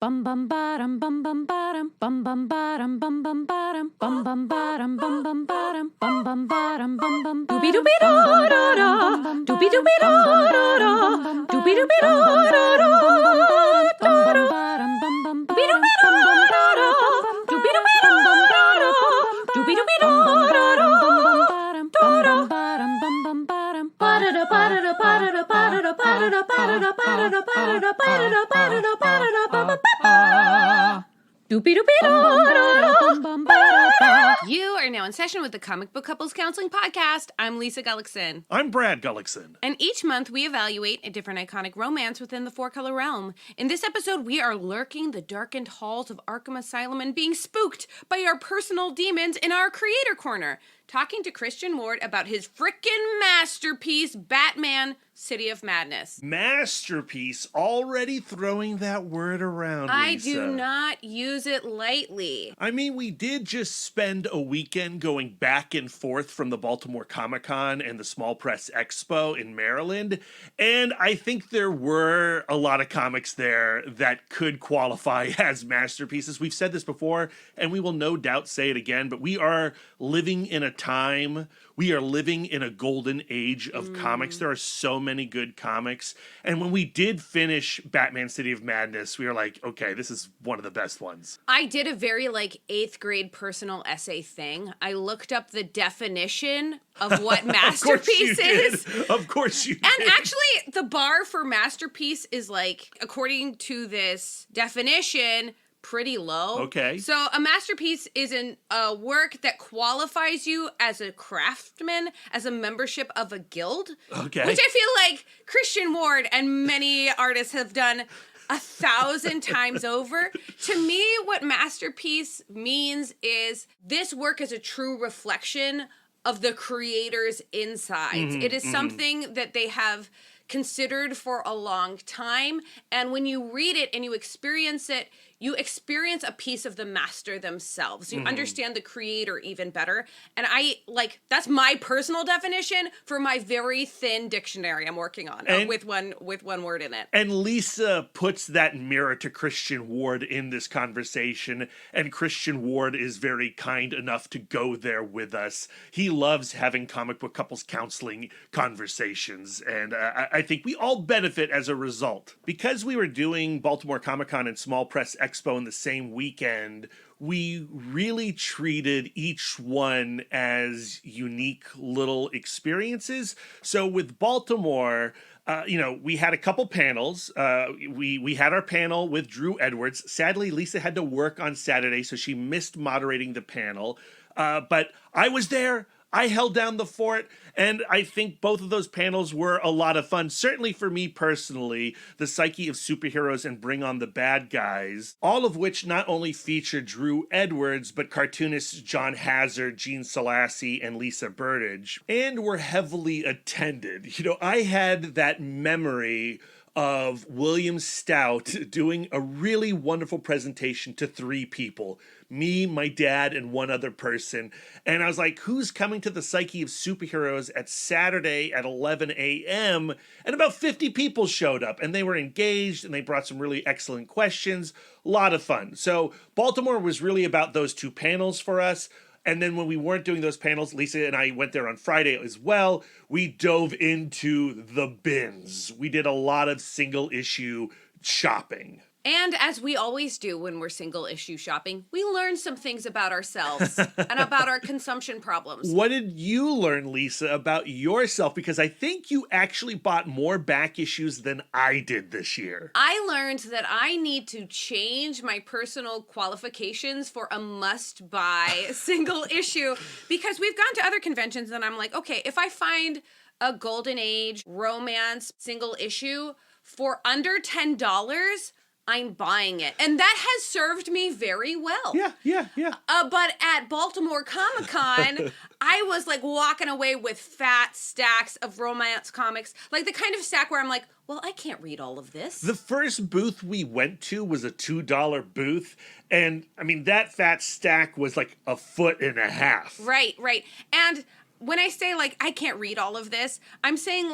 Bum bum bottom bum bum bottom bum bum bottom bum bum bottom bum bum bottom bum bum bottom bum bum bottom bum bum Doobie doobie da da da, doobie doobie da da da, doobie doobie da da da, doobie doobie da da, doobie doobie da da, doobie doobie da da, doobie doobie da da da. Ba-da-da, ba-da-da, ba-da-da, ba-da-da, ba-da-da, ba-da-da, ba-da-da, ba-da-da, ba-da-da, ba-da-da, ba-da-da, ba-ba-ba. You are now in session with the Comic Book Couples Counseling Podcast. I'm Lisa Gullickson. I'm Brad Gullickson. And each month we evaluate a different iconic romance within the four-color realm. In this episode, we are lurking the darkened halls of Arkham Asylum and being spooked by our personal demons in our Creator Corner, talking to Christian Ward about his frickin' masterpiece, Batman City of Madness. Masterpiece, already throwing that word around, I Lisa. do not use it lightly. I mean, we did just spend a weekend going back and forth from the Baltimore Comic-Con and the Small Press Expo in Maryland, and I think there were a lot of comics there that could qualify as masterpieces. We've said this before, and we will no doubt say it again, but we are living in a time, we are living in a golden age of comics. There are so many good comics. And when we did finish Batman City of Madness, we were like, okay, this is one of the best ones. I did a very 8th grade personal essay thing. I looked up the definition of what masterpiece is. Of course you did. And actually, the bar for masterpiece is according to this definition, pretty low. Okay. So a masterpiece is a work that qualifies you as a craftsman, as a membership of a guild. Okay. Which I feel like Christian Ward and many artists have done 1,000 times over. To me, what masterpiece means is this work is a true reflection of the creator's insides. It is something that they have considered for a long time. And when you read it and you experience it, you experience a piece of the master themselves. You understand the creator even better. And that's my personal definition for my very thin dictionary I'm working on with one word in it. And Lisa puts that mirror to Christian Ward in this conversation, and Christian Ward is very kind enough to go there with us. He loves having comic book couples counseling conversations, and I think we all benefit as a result. Because we were doing Baltimore Comic-Con and Small Press Expo in the same weekend, we really treated each one as unique little experiences. So with Baltimore, we had a couple panels. We had our panel with Drew Edwards. Sadly, Lisa had to work on Saturday, so she missed moderating the panel. But I was there. I held down the fort, and I think both of those panels were a lot of fun. Certainly for me personally, The Psyche of Superheroes and Bring on the Bad Guys, all of which not only featured Drew Edwards, but cartoonists John Hazard, Gene Selassie, and Lisa Burdage, and were heavily attended. I had that memory of William Stout doing a really wonderful presentation to 3 people. Me, my dad, and one other person. And I was like, who's coming to the Psyche of Superheroes at Saturday at 11 a.m.? And about 50 people showed up, and they were engaged, and they brought some really excellent questions. A lot of fun. So Baltimore was really about those 2 panels for us. And then when we weren't doing those panels, Lisa and I went there on Friday as well. We dove into the bins. We did a lot of single issue shopping. And as we always do when we're single issue shopping, we learn some things about ourselves and about our consumption problems. What did you learn, Lisa, about yourself? Because I think you actually bought more back issues than I did this year. I learned that I need to change my personal qualifications for a must-buy single issue, because we've gone to other conventions and I'm like, okay, if I find a golden age romance single issue for under $10, I'm buying it. And that has served me very well. Yeah. But at Baltimore Comic-Con, I was walking away with fat stacks of romance comics. The kind of stack where I'm like, well, I can't read all of this. The first booth we went to was a $2 booth. And I mean, that fat stack was a 1.5 feet. Right. And when I say I can't read all of this, I'm saying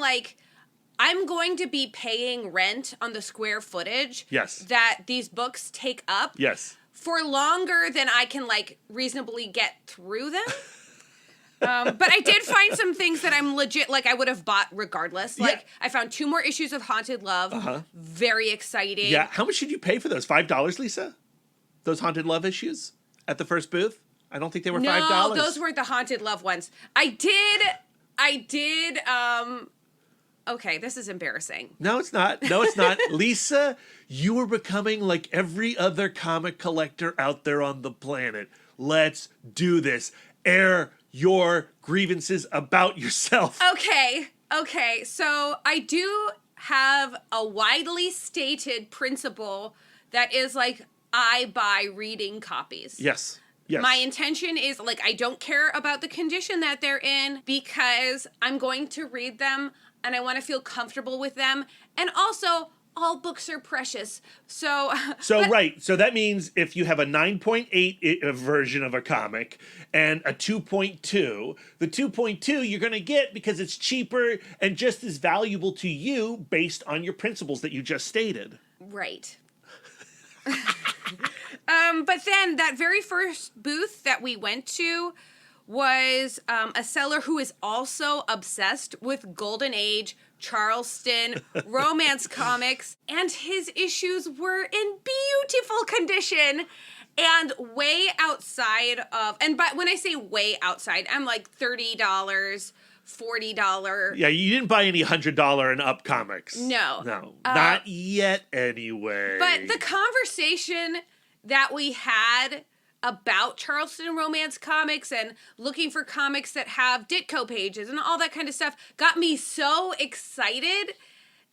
I'm going to be paying rent on the square footage Yes. that these books take up Yes. for longer than I can like reasonably get through them. But I did find some things that I'm legit, like I would have bought regardless. Like I found 2 more issues of Haunted Love. Very exciting. Yeah. How much did you pay for those? $5, Lisa? Those Haunted Love issues at the first booth? I don't think they were $5. No, those weren't the Haunted Love ones. I did, okay, this is embarrassing. No, it's not. No, it's not. Lisa, you are becoming like every other comic collector out there on the planet. Let's do this. Air your grievances about yourself. Okay, so I do have a widely stated principle that is like, I buy reading copies. Yes. Yes. My intention is like, I don't care about the condition that they're in because I'm going to read them and I want to feel comfortable with them. And also, all books are precious. So right. So that means if you have a 9.8 version of a comic and a 2.2, the 2.2 you're going to get because it's cheaper and just as valuable to you based on your principles that you just stated. Right. But then that very first booth that we went to was a seller who is also obsessed with Golden Age, Charleston, romance comics, and his issues were in beautiful condition and way outside of, and but when I say way outside, I'm like $30, $40. Yeah, you didn't buy any $100 and up comics. No. Not yet anyway. But the conversation that we had about Charleston romance comics and looking for comics that have Ditko pages and all that kind of stuff got me so excited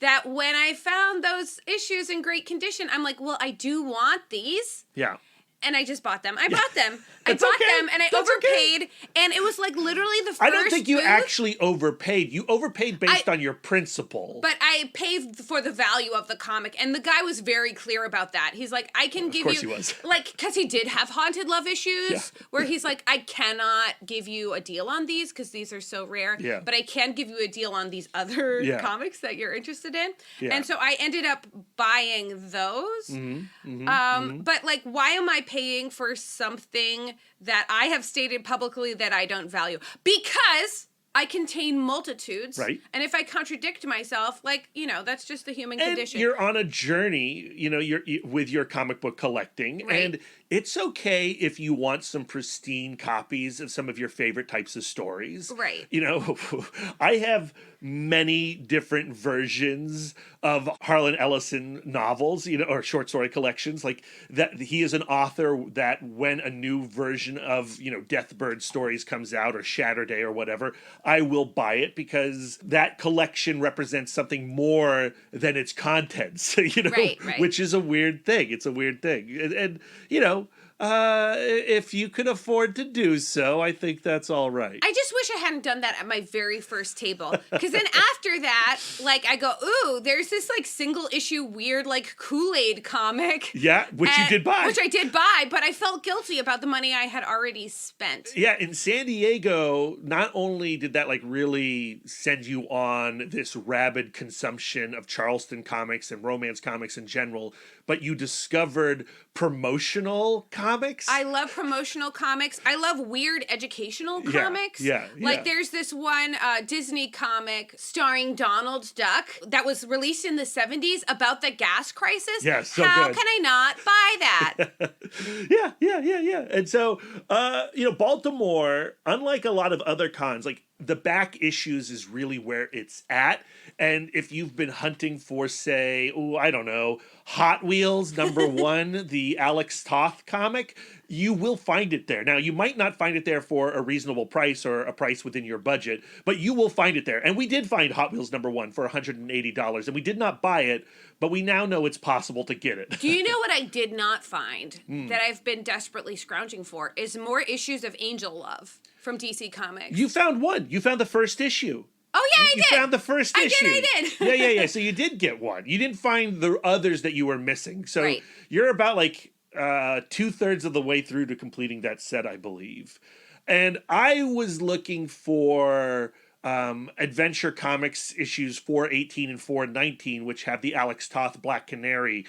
that when I found those issues in great condition, I'm like, well, I do want these. Yeah. And I just bought them. I bought them. That's okay. And I That's overpaid. okay. And it was like literally the first I don't think you booth, actually overpaid. You overpaid based on your principle. But I paid for the value of the comic. And the guy was very clear about that. He's like, I can give you... Of course he was. Like, because he did have Haunted Love issues where he's like, I cannot give you a deal on these because these are so rare. Yeah. But I can give you a deal on these other comics that you're interested in. Yeah. And so I ended up buying those. But like, why am I paying for something that I have stated publicly that I don't value? Because I contain multitudes. Right. And if I contradict myself, like, you know, that's just the human and condition. you're on a journey, you know, you're with your comic book collecting. Right. And it's okay if you want some pristine copies of some of your favorite types of stories. Right. You know, I have many different versions of Harlan Ellison novels, you know, or short story collections. Like that, he is an author that when a new version of, you know, Deathbird stories comes out or Shatterday or whatever, I will buy it because that collection represents something more than its contents, you know, Right. which is a weird thing. It's a weird thing. And you know, if you can afford to do so, I think that's all right. I just wish I hadn't done that at my very first table. Because then after that, like, I go, ooh, there's this, like, single issue weird, like, Kool-Aid comic. Yeah, which you did buy. Which I did buy, but I felt guilty about the money I had already spent. Yeah, in San Diego, not only did that, like, really send you on this rabid consumption of Charleston comics and romance comics in general, but you discovered promotional comics. I love promotional comics. I love weird educational comics. Yeah. Like there's this one Disney comic starring Donald Duck that was released in the 70s about the gas crisis. Yeah, so How good. can I not buy that? Yeah. And so, you know, Baltimore, unlike a lot of other cons, like the back issues is really where it's at. And if you've been hunting for, say, I don't know, Hot Wheels #1, the Alex Toth comic, you will find it there. Now, you might not find it there for a reasonable price or a price within your budget, but you will find it there. And we did find Hot Wheels #1 for $180, and we did not buy it, but we now know it's possible to get it. Do you know what I did not find that I've been desperately scrounging for is more issues of Angel Love from DC Comics. You found one. You found the first issue. Oh, yeah, I You did. found the first issue. I did. Yeah. So you did get one. You didn't find the others that you were missing. So Right. you're about like 2/3 of the way through to completing that set, I believe. And I was looking for Adventure Comics issues 418 and 419, which have the Alex Toth Black Canary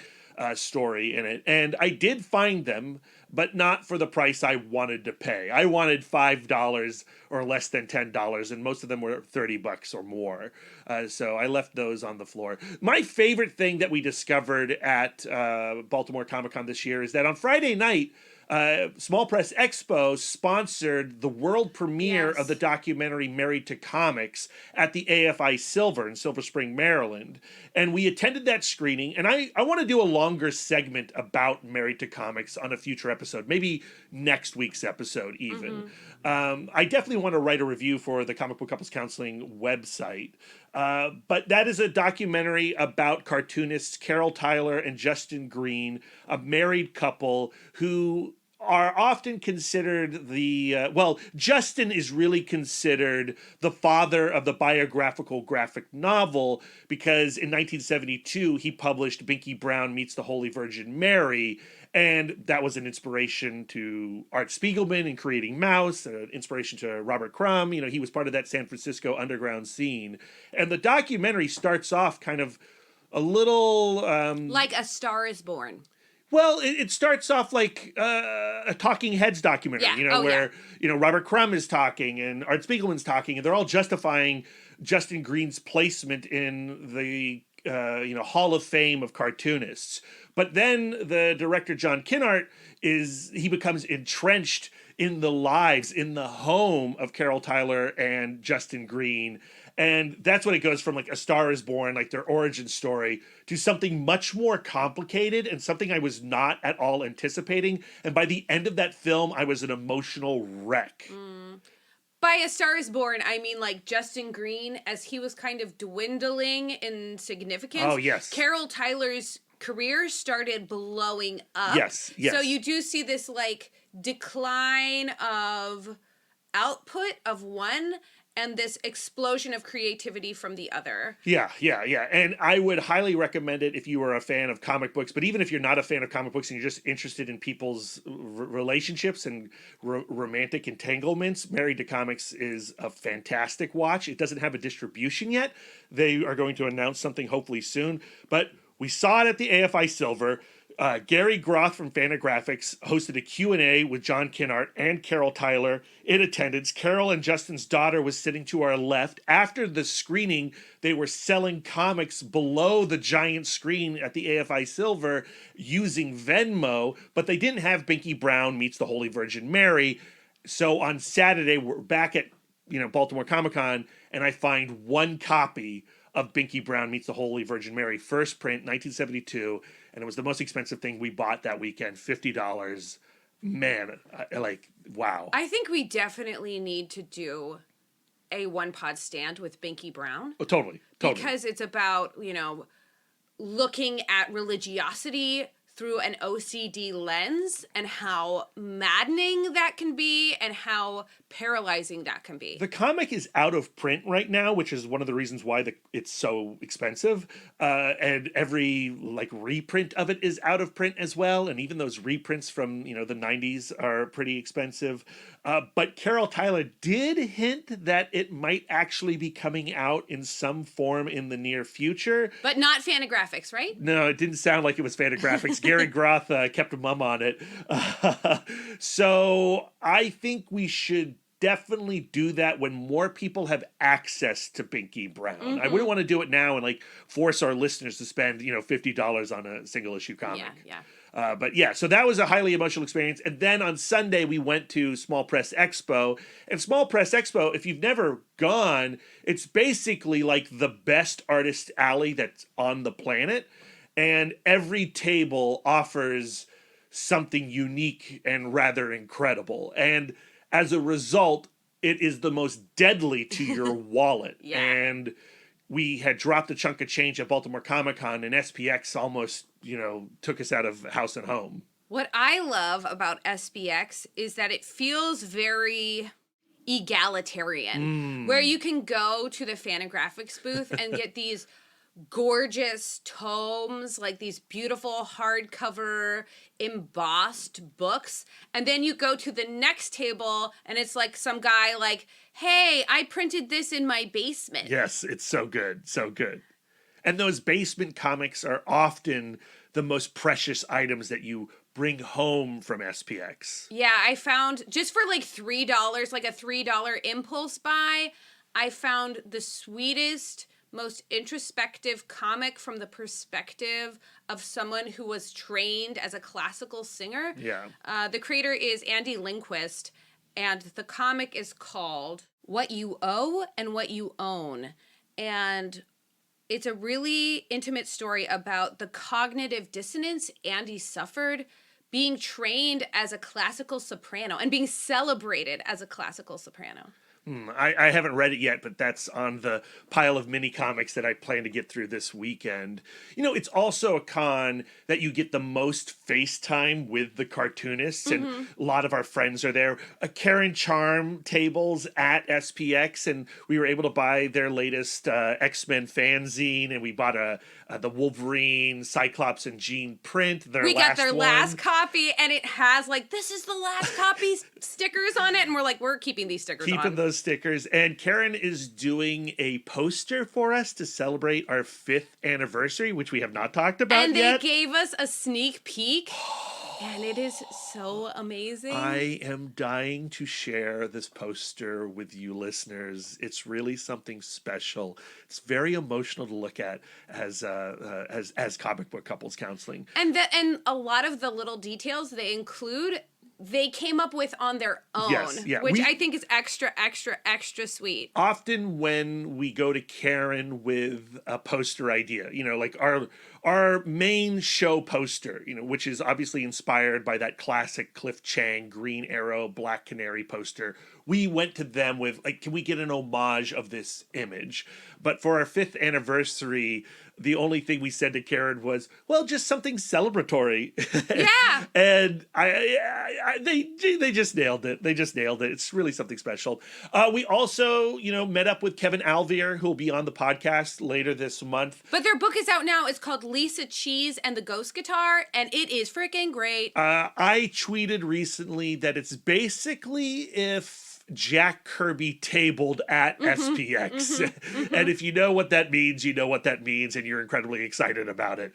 story in it. And I did find them, but not for the price I wanted to pay. I wanted $5 or less than $10, and most of them were $30 or more. So I left those on the floor. My favorite thing that we discovered at Baltimore Comic-Con this year is that on Friday night, Small Press Expo sponsored the world premiere of the documentary Married to Comics at the AFI Silver in Silver Spring, Maryland. And we attended that screening, and I want to do a longer segment about Married to Comics on a future episode, maybe next week's episode even. I definitely want to write a review for the Comic Book Couples Counseling website. But that is a documentary about cartoonists Carol Tyler and Justin Green, a married couple who are often considered Justin is really considered the father of the biographical graphic novel because in 1972 he published Binky Brown Meets the Holy Virgin Mary, and that was an inspiration to Art Spiegelman in creating Mouse, an inspiration to Robert Crumb. He was part of that San Francisco underground scene. And the documentary starts off kind of a little... like A Star is Born. Well, it starts off like a Talking Heads documentary, where Robert Crumb is talking and Art Spiegelman's talking, and they're all justifying Justin Green's placement in the Hall of Fame of cartoonists. But then the director John Kinnart becomes entrenched in the lives, in the home of Carol Tyler and Justin Green. And that's when it goes from like A Star is Born, like their origin story, to something much more complicated and something I was not at all anticipating. And by the end of that film, I was an emotional wreck. By A Star is Born, I mean like Justin Green, as he was kind of dwindling in significance. Oh, yes. Carol Tyler's career started blowing up. Yes. So you do see this like decline of output of one and this explosion of creativity from the other. Yeah. And I would highly recommend it if you were a fan of comic books, but even if you're not a fan of comic books and you're just interested in people's relationships and romantic entanglements, Married to Comics is a fantastic watch. It doesn't have a distribution yet. They are going to announce something hopefully soon, but we saw it at the AFI Silver. Gary Groth from Fantagraphics hosted a Q&A with John Kinnart and Carol Tyler in attendance. Carol and Justin's daughter was sitting to our left. After the screening, they were selling comics below the giant screen at the AFI Silver using Venmo, but they didn't have Binky Brown Meets the Holy Virgin Mary. So on Saturday, we're back at Baltimore Comic-Con, and I find one copy of Binky Brown Meets the Holy Virgin Mary, first print, 1972, and it was the most expensive thing we bought that weekend, $50. Man, wow. I think we definitely need to do a one-pod stand with Binky Brown. Oh, totally. Because it's about, looking at religiosity through an OCD lens and how maddening that can be and how paralyzing that can be. The comic is out of print right now, which is one of the reasons why it's so expensive. And every reprint of it is out of print as well. And even those reprints from, the 90s are pretty expensive. But Carol Tyler did hint that it might actually be coming out in some form in the near future. But not Fantagraphics, right? No, it didn't sound like it was Fantagraphics. Gary Groth kept a mum on it. So I think we should definitely do that when more people have access to Binky Brown. Mm-hmm. I wouldn't want to do it now and force our listeners to spend, $50 on a single issue comic. Yeah. So that was a highly emotional experience. And then on Sunday, we went to Small Press Expo. And Small Press Expo, if you've never gone, it's basically like the best artist alley that's on the planet. And every table offers something unique and rather incredible. And as a result, it is the most deadly to your wallet. Yeah. And we had dropped a chunk of change at Baltimore Comic-Con, and SPX almost, took us out of house and home. What I love about SPX is that it feels very egalitarian, where you can go to the Fantagraphics booth and get these gorgeous tomes, like these beautiful hardcover embossed books. And then you go to the next table and it's like some guy like, hey, I printed this in my basement. Yes, it's so good. So good. And those basement comics are often the most precious items that you bring home from SPX. Yeah, I found just for like $3, like a $3 impulse buy, I found the sweetest, most introspective comic from the perspective of someone who was trained as a classical singer. Yeah. The creator is Andy Lindquist, and the comic is called What You Owe and What You Own. And it's a really intimate story about the cognitive dissonance Andy suffered being trained as a classical soprano and being celebrated as a classical soprano. I haven't read it yet, but that's on the pile of mini comics that I plan to get through this weekend. You know, it's also a con that you get the most FaceTime with the cartoonists, and a lot of our friends are there. Karen Charm tables at SPX, and we were able to buy their latest X-Men fanzine, and we bought the Wolverine, Cyclops, and Jean print. We got their last copy, and it has like, this is the last copy stickers on it, and we're like, we're keeping these stickers on. Those stickers. And Karen is doing a poster for us to celebrate our 5th anniversary, which we have not talked about yet. And they gave us a sneak peek. And it is so amazing. I am dying to share this poster with you listeners. It's really something special. It's very emotional to look at as comic book couples counseling. And a lot of the little details they include, they came up with on their own, which I think is extra, extra, extra sweet. Often when we go to Karen with a poster idea, you know, like our main show poster, you know, which is obviously inspired by that classic Cliff Chang Green Arrow Black Canary poster, we went to them with, like, can we get an homage of this image? But for our 5th anniversary, the only thing we said to Karen was, well, just something celebratory. Yeah. And they just nailed it. They just nailed it. It's really something special. We also, you know, met up with Kevin Alvier, who will be on the podcast later this month. But their book is out now. It's called Lisa Cheese and the Ghost Guitar, and it is freaking great. I tweeted recently that it's basically if Jack Kirby tabled at SPX. And if you know what that means, you know what that means, and you're incredibly excited about it.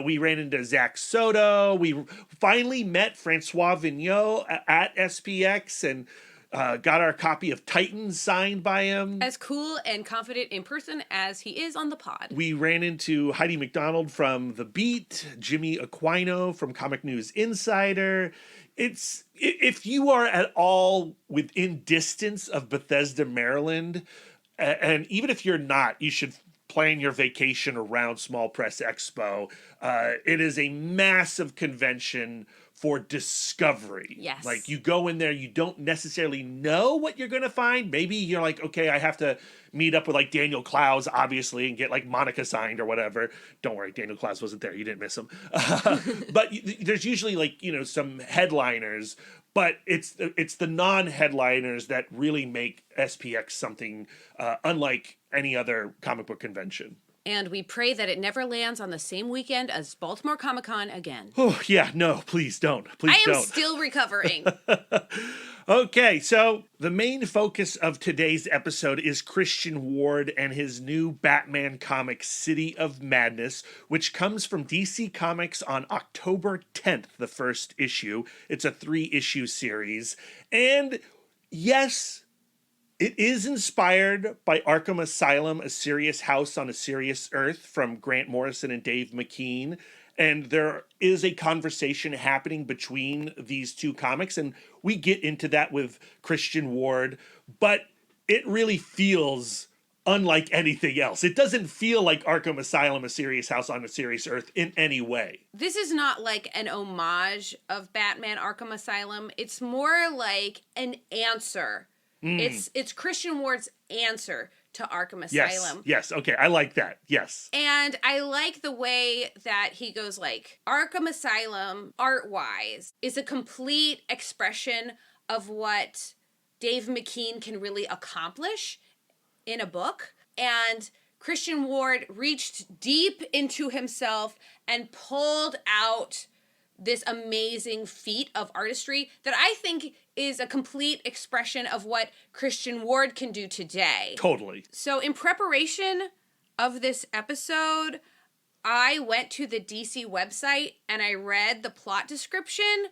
We ran into Zach Soto. We finally met Francois Vigneault at SPX and got our copy of Titan signed by him. As cool and confident in person as he is on the pod. We ran into Heidi McDonald from The Beat, Jimmy Aquino from Comic News Insider. It's, if you are at all within distance of Bethesda, Maryland, and even if you're not, you should plan your vacation around Small Press Expo. It is a massive convention for discovery. Yes. Like, you go in there, you don't necessarily know what you're going to find. Maybe you're like, okay, I have to meet up with like Daniel Clowes, obviously, and get like Monica signed or whatever. Don't worry, Daniel Clowes wasn't there. You didn't miss him. But there's usually like, you know, some headliners, but it's the non-headliners that really make SPX something unlike any other comic book convention. And we pray that it never lands on the same weekend as Baltimore Comic-Con again. Oh, yeah, no, please don't. Please don't. I am still recovering. Okay, so the main focus of today's episode is Christian Ward and his new Batman comic, City of Madness, which comes from DC Comics on October 10th, the first issue. It's a 3-issue series. And yes, it is inspired by Arkham Asylum, A Serious House on a Serious Earth from Grant Morrison and Dave McKean. And there is a conversation happening between these two comics, and we get into that with Christian Ward, but it really feels unlike anything else. It doesn't feel like Arkham Asylum, A Serious House on a Serious Earth in any way. This is not like an homage of Batman Arkham Asylum. It's more like an answer. It's Christian Ward's answer to Arkham Asylum. Yes, okay, I like that, yes. And I like the way that he goes like, Arkham Asylum, art-wise, is a complete expression of what Dave McKean can really accomplish in a book. And Christian Ward reached deep into himself and pulled out this amazing feat of artistry that I think is a complete expression of what Christian Ward can do today. Totally. So in preparation of this episode, I went to the DC website and I read the plot description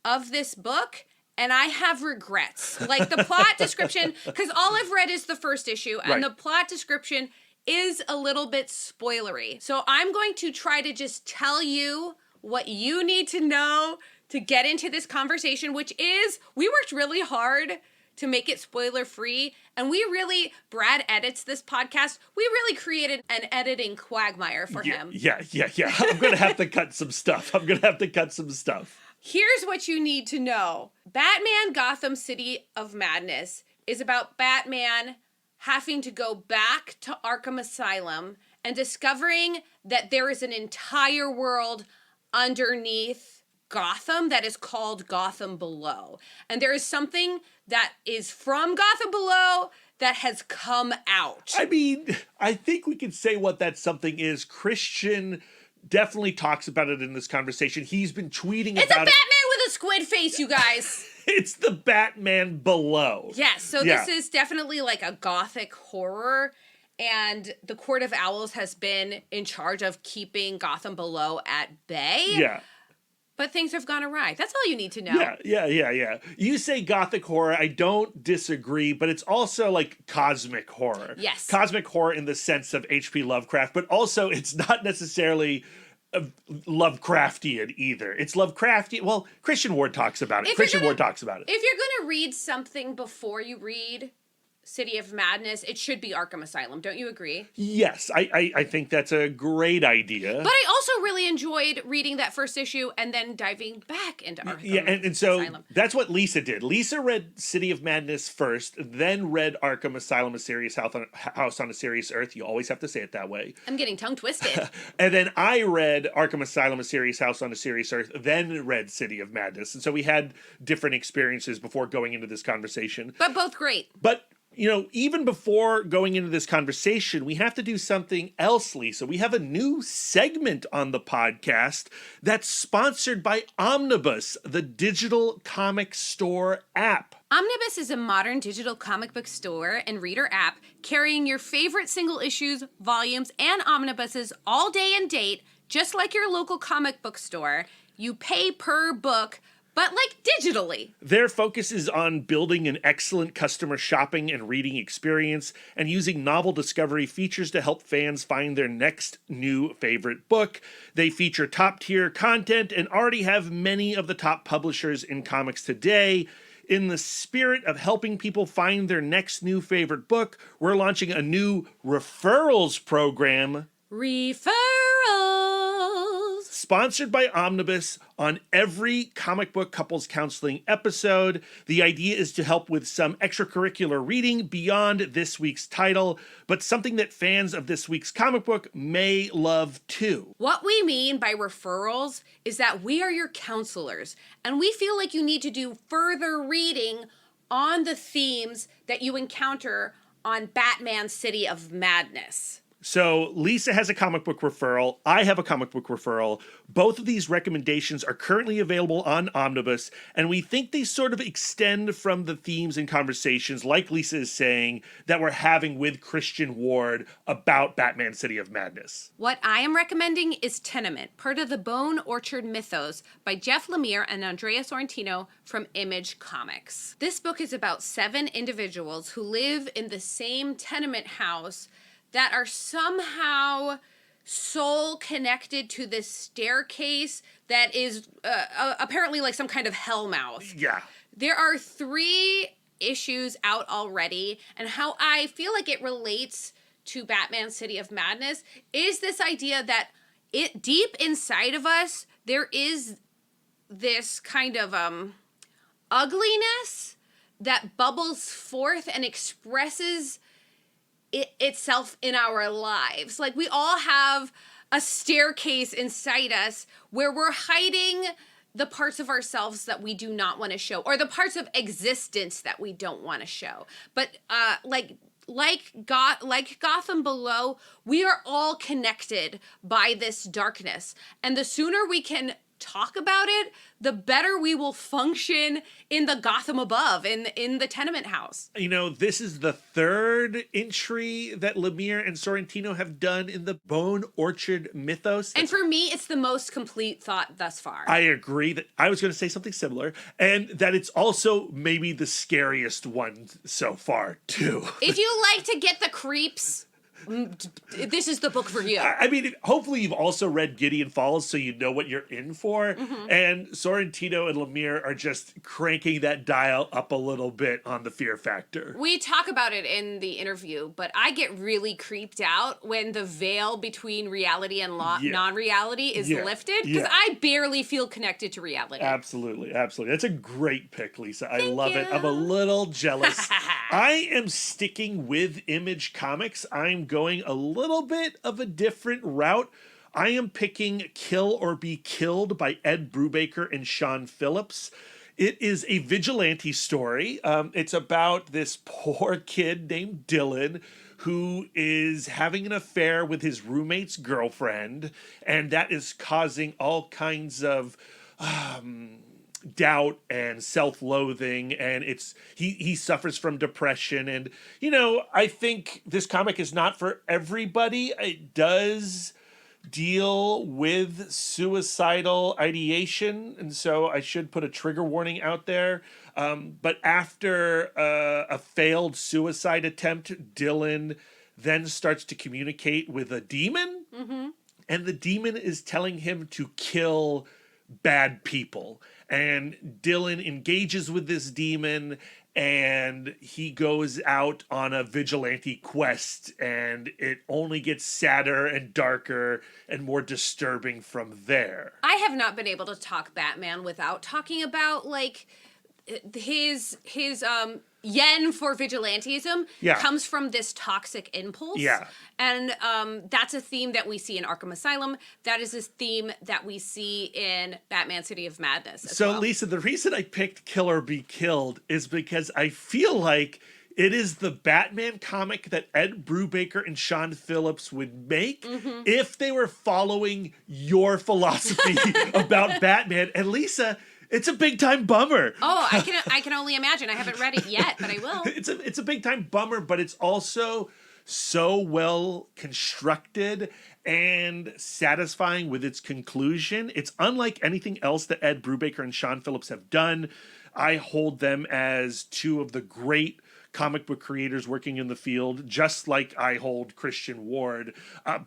of this book, and I have regrets. Like the plot description, because all I've read is the first issue, and the plot description is a little bit spoilery. So I'm going to try to just tell you what you need to know to get into this conversation, which is, we worked really hard to make it spoiler free. And Brad edits this podcast. We really created an editing quagmire for him. Yeah. I'm going to have to cut some stuff. Here's what you need to know. Batman Gotham City of Madness is about Batman having to go back to Arkham Asylum and discovering that there is an entire world underneath Gotham that is called Gotham Below. And there is something that is from Gotham Below that has come out. I mean, I think we can say what that something is. Christian definitely talks about it in this conversation. He's been tweeting it's about it. It's a Batman with a squid face, you guys. It's the Batman Below. Yes, so this is definitely like a gothic horror. And the Court of Owls has been in charge of keeping Gotham Below at bay. Yeah. But things have gone awry. That's all you need to know. Yeah. You say gothic horror. I don't disagree, but it's also like cosmic horror. Yes. Cosmic horror in the sense of H.P. Lovecraft, but also it's not necessarily Lovecraftian either. It's Lovecraftian. Well, Christian Ward talks about it. If you're going to read something before you read City of Madness, it should be Arkham Asylum. Don't you agree? Yes, I think that's a great idea. But I also really enjoyed reading that first issue and then diving back into Arkham Asylum. Yeah, and so that's what Lisa did. Lisa read City of Madness first, then read Arkham Asylum, A Serious House on a Serious Earth. You always have to say it that way. I'm getting tongue twisted. And then I read Arkham Asylum, A Serious House on a Serious Earth, then read City of Madness. And so we had different experiences before going into this conversation. But both great. But you know, even before going into this conversation, we have to do something else, Lisa. We have a new segment on the podcast that's sponsored by Omnibus, the digital comic store app. Omnibus is a modern digital comic book store and reader app carrying your favorite single issues, volumes, and omnibuses all day and date, just like your local comic book store. You pay per book, but like digitally. Their focus is on building an excellent customer shopping and reading experience and using novel discovery features to help fans find their next new favorite book. They feature top-tier content and already have many of the top publishers in comics today. In the spirit of helping people find their next new favorite book, we're launching a new referrals program. Sponsored by Omnibus on every comic book couples counseling episode. The idea is to help with some extracurricular reading beyond this week's title, but something that fans of this week's comic book may love too. What we mean by referrals is that we are your counselors, and we feel like you need to do further reading on the themes that you encounter on Batman City of Madness. So Lisa has a comic book referral. I have a comic book referral. Both of these recommendations are currently available on Omnibus, and we think they sort of extend from the themes and conversations, like Lisa is saying, that we're having with Christian Ward about Batman City of Madness. What I am recommending is Tenement, part of the Bone Orchard Mythos by Jeff Lemire and Andrea Sorrentino from Image Comics. This book is about 7 individuals who live in the same tenement house that are somehow soul connected to this staircase that is apparently like some kind of hellmouth. Yeah. There are 3 issues out already, and how I feel like it relates to Batman City of Madness is this idea that it deep inside of us, there is this kind of ugliness that bubbles forth and expresses itself in our lives. Like we all have a staircase inside us where we're hiding the parts of ourselves that we do not want to show, or the parts of existence that we don't want to show. But like like Gotham below, we are all connected by this darkness. And the sooner we can talk about it, the better we will function in the Gotham above, in the tenement house. You know, this is the third entry that Lemire and Sorrentino have done in the Bone Orchard mythos. And for me, it's the most complete thought thus far. I agree that I was going to say something similar, and that it's also maybe the scariest one so far, too. If you like to get the creeps, this is the book for you. I mean, hopefully you've also read Gideon Falls, so you know what you're in for. Mm-hmm. And Sorrentino and Lemire are just cranking that dial up a little bit on the fear factor. We talk about it in the interview, but I get really creeped out when the veil between reality and non-reality is lifted, because I barely feel connected to reality. Absolutely, absolutely. That's a great pick, Lisa. I Thank love you. it. I'm a little jealous. I am sticking with Image Comics. I'm going a little bit of a different route. I am picking Kill or Be Killed by Ed Brubaker and Sean Phillips. It is a vigilante story. It's about this poor kid named Dylan who is having an affair with his roommate's girlfriend, and that is causing all kinds of doubt and self-loathing, and he suffers from depression. And you know, I think this comic is not for everybody. It does deal with suicidal ideation, and so I should put a trigger warning out there. But after a failed suicide attempt, Dylan then starts to communicate with a demon, and the demon is telling him to kill bad people. And Dylan engages with this demon, and he goes out on a vigilante quest, and it only gets sadder and darker and more disturbing from there. I have not been able to talk Batman without talking about, like, his yen for vigilantism comes from this toxic impulse. Yeah. And that's a theme that we see in Arkham Asylum. That is a theme that we see in Batman City of Madness as well. Lisa, the reason I picked Kill or Be Killed is because I feel like it is the Batman comic that Ed Brubaker and Sean Phillips would make if they were following your philosophy about Batman. And Lisa, it's a big time bummer. Oh, I can only imagine. I haven't read it yet, but I will. It's a big time bummer, but it's also so well constructed and satisfying with its conclusion. It's unlike anything else that Ed Brubaker and Sean Phillips have done. I hold them as two of the great comic book creators working in the field, just like I hold Christian Ward.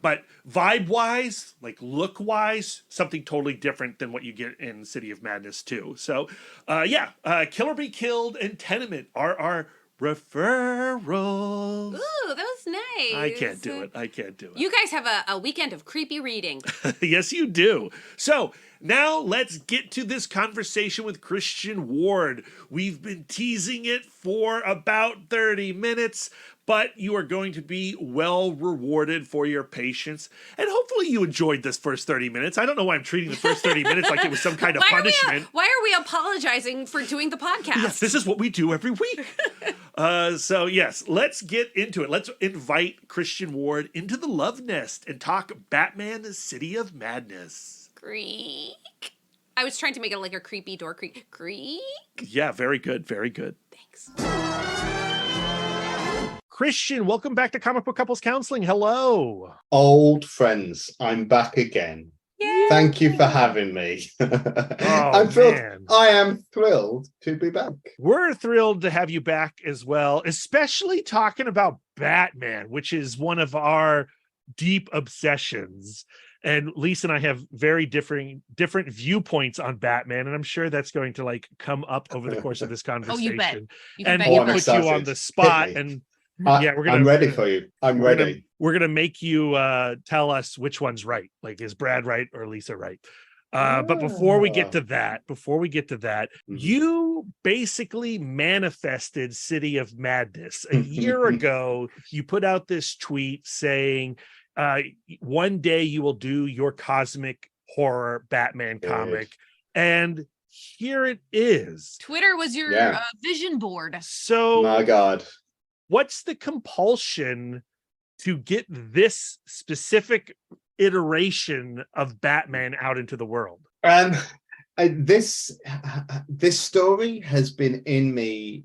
But vibe-wise, like look-wise, something totally different than what you get in City of Madness too. So, Kill or Be Killed and Tenement are our referrals. Ooh, that was nice. I can't do it. You guys have a weekend of creepy reading. Yes, you do. So now let's get to this conversation with Christian Ward. We've been teasing it for about 30 minutes, but you are going to be well rewarded for your patience. And hopefully you enjoyed this first 30 minutes. I don't know why I'm treating the first 30 minutes like it was some kind of punishment. Why are we apologizing for doing the podcast? Yes, this is what we do every week. So yes, let's get into it. Let's invite Christian Ward into the love nest and talk Batman City of Madness. Creak. I was trying to make it like a creepy door creak. Creak. Yeah, very good. Very good. Thanks. Christian, welcome back to Comic Book Couples Counseling. Hello. Old friends, I'm back again. Yay. Thank you for having me. I'm thrilled. Man. I am thrilled to be back. We're thrilled to have you back as well, especially talking about Batman, which is one of our deep obsessions. And Lisa and I have very different viewpoints on Batman, and I'm sure that's going to like come up over the course of this conversation. You bet. And I'm we'll put excited. you on the spot. Hit me. And I'm ready for you. I'm ready. We're gonna make you tell us which one's right. Like, is Brad right or Lisa right? But before we get to that, you basically manifested City of Madness. A year ago, you put out this tweet saying, one day you will do your cosmic horror Batman comic. And here it is. Twitter was your vision board. So My God. what's the compulsion to get this specific iteration of Batman out into the world? This story has been in me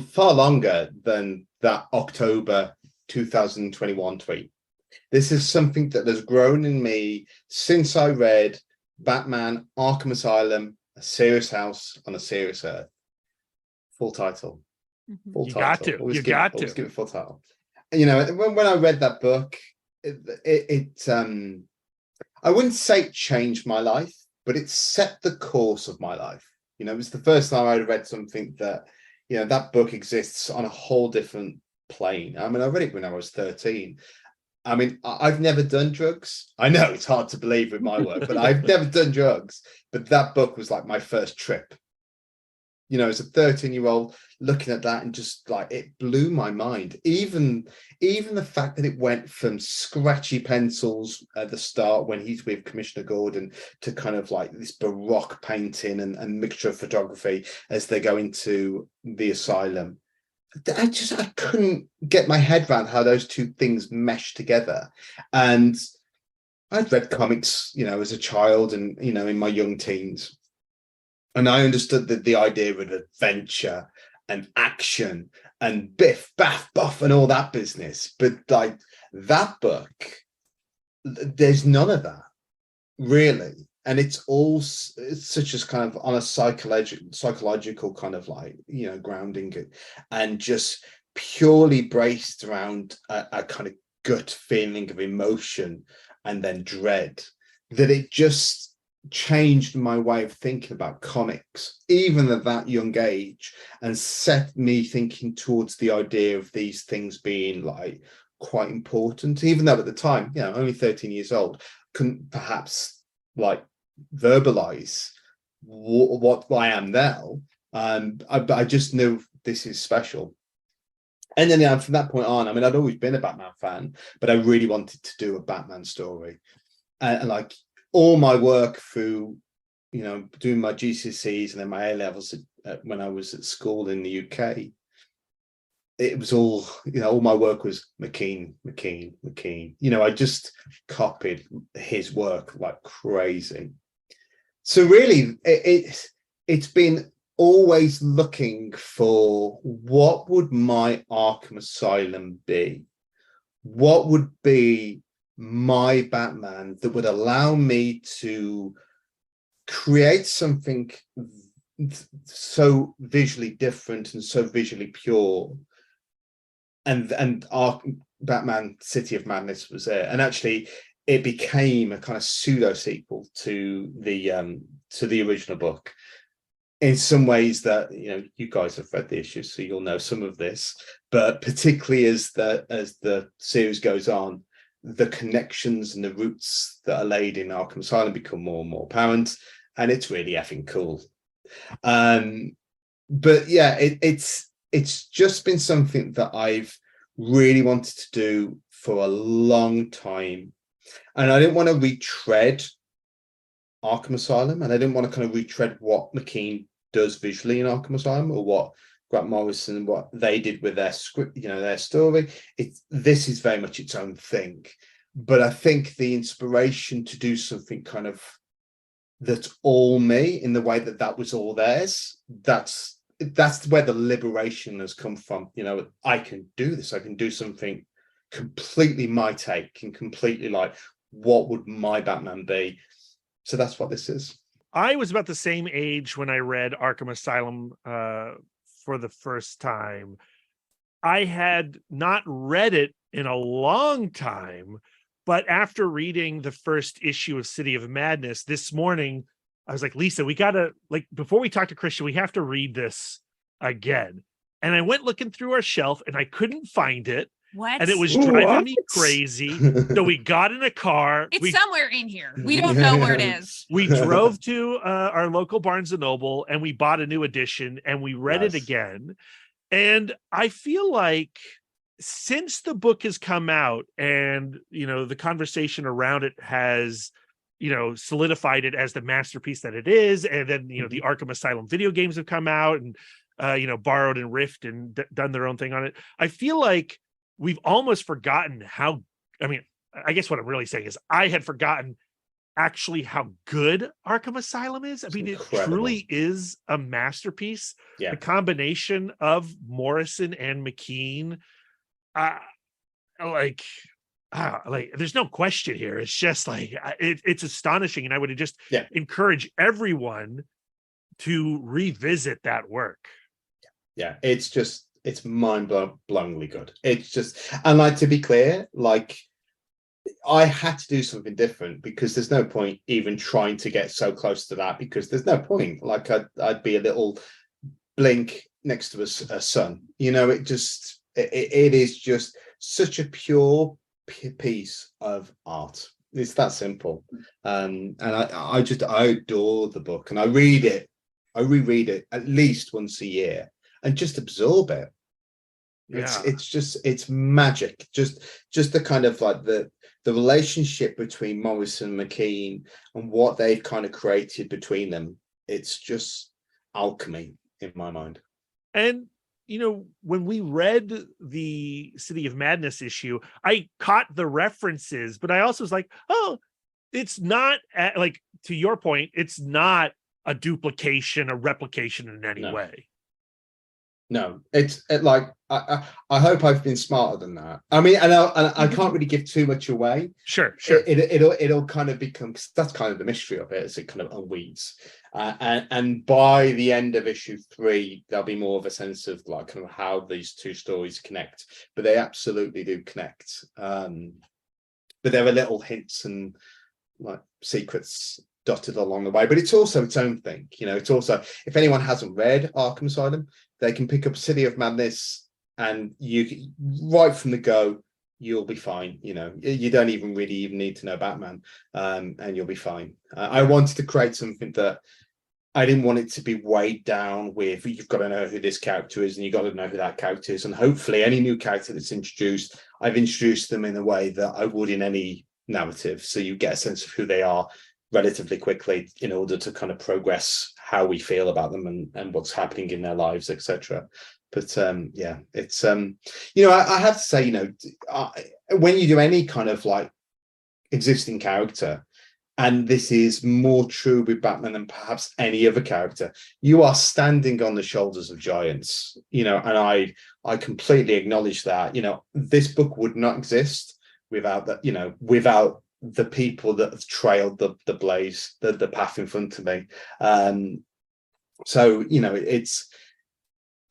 far longer than that October 2021 tweet. This is something that has grown in me since I read Batman Arkham Asylum, A Serious House on a Serious Earth. Full title. Full You title. got to. You got to. Always give it full title. You know, when I read that book, it I wouldn't say it changed my life, but it set the course of my life. You know, it was the first time I read something that, you know, that book exists on a whole different plane. I mean, I read it when I was 13. I mean, I've never done drugs. I know it's hard to believe with my work, but I've never done drugs. But that book was like my first trip. You know, as a 13-year-old looking at that, and just like, it blew my mind. Even the fact that it went from scratchy pencils at the start when he's with Commissioner Gordon to kind of like this Baroque painting and mixture of photography as they go into the asylum. I couldn't get my head around how those two things mesh together. And I'd read comics, you know, as a child and, you know, in my young teens. And I understood that the idea of adventure and action and biff, baff, buff and all that business. But like that book, there's none of that, really. And it's such as kind of on a psychological kind of like, you know, grounding it, and just purely braced around a kind of gut feeling of emotion and then dread, that it just changed my way of thinking about comics, even at that young age, and set me thinking towards the idea of these things being like quite important, even though at the time, you know, only 13 years old, couldn't perhaps like verbalize what I am now. I just knew this is special. And then from that point on, I mean, I'd always been a Batman fan, but I really wanted to do a Batman story. And like all my work through, you know, doing my GCSEs and then my A-levels when I was at school in the UK, it was all, you know, all my work was McKean. You know, I just copied his work like crazy. So really, it's been always looking for what would my Arkham Asylum be? What would be my Batman that would allow me to create something so visually different and so visually pure? And our Batman City of Madness was there, and actually it became a kind of pseudo sequel to the original book in some ways that, you know, you guys have read the issues, so you'll know some of this, but particularly as the series goes on, the connections and the roots that are laid in Arkham Asylum become more and more apparent, and it's really effing cool. But yeah, it's just been something that I've really wanted to do for a long time. And I didn't want to retread Arkham Asylum, and I didn't want to kind of retread what McKean does visually in Arkham Asylum, or what Grant Morrison, what they did with their script, you know, their story. This is very much its own thing. But I think the inspiration to do something kind of that's all me in the way that was all theirs, that's where the liberation has come from. You know, I can do this. I can do something completely my take and completely like, what would my Batman be? So that's what this is. I was about the same age when I read Arkham Asylum for the first time. I had not read it in a long time, but after reading the first issue of City of Madness this morning, I was like, Lisa, we gotta, like, before we talk to Christian, we have to read this again. And I went looking through our shelf and I couldn't find it. What? And it was driving me crazy. So we got in a car. It's somewhere in here. We don't know where it is. We drove to our local Barnes & Noble and we bought a new edition and we read it again. And I feel like since the book has come out and, you know, the conversation around it has, you know, solidified it as the masterpiece that it is. And then, you know, the Arkham Asylum video games have come out, and borrowed and riffed and done their own thing on it. I feel like we've almost forgotten how, I guess what I'm really saying is I had forgotten actually how good Arkham Asylum is. It Incredible. truly is a masterpiece. Yeah. The combination of Morrison and McKean, there's no question here. It's just like it's astonishing, and I would just encourage everyone to revisit that work. Yeah, it's mind-blowingly good. It's just, and like, to be clear, like, I had to do something different because there's no point even trying to get so close to that, because there's no point. Like, I'd be a little blink next to a sun. It is just such a pure piece of art. It's that simple. And I adore the book, and I reread it at least once a year and just absorb it. It's magic. Just the kind of like the relationship between Morrison and McKean and what they've kind of created between them. It's just alchemy in my mind. And when we read the City of Madness issue, I caught the references, but I also was like, oh, it's not like, to your point, it's not a duplication, a replication in any way. No, it's like, I hope I've been smarter than that. And I can't really give too much away. Sure. It'll kind of become, because that's kind of the mystery of it, as it kind of unweaves. And by the end of issue 3, there'll be more of a sense of like kind of how these two stories connect. But they absolutely do connect. But there are little hints and like secrets dotted along the way. But it's also its own thing. It's also, if anyone hasn't read Arkham Asylum, they can pick up City of Madness, and you, right from the go, you'll be fine. You don't even really need to know Batman, and you'll be fine. I wanted to create something that I didn't want it to be weighed down with, you've got to know who this character is and you've got to know who that character is. And hopefully any new character that's introduced, I've introduced them in a way that I would in any narrative. So you get a sense of who they are relatively quickly in order to kind of progress how we feel about them and what's happening in their lives, etc. But it's I have to say, when you do any kind of like existing character, and this is more true with Batman than perhaps any other character, you are standing on the shoulders of giants, and I completely acknowledge that. This book would not exist without that, without the people that have trailed the blaze, the path in front of me. So it's,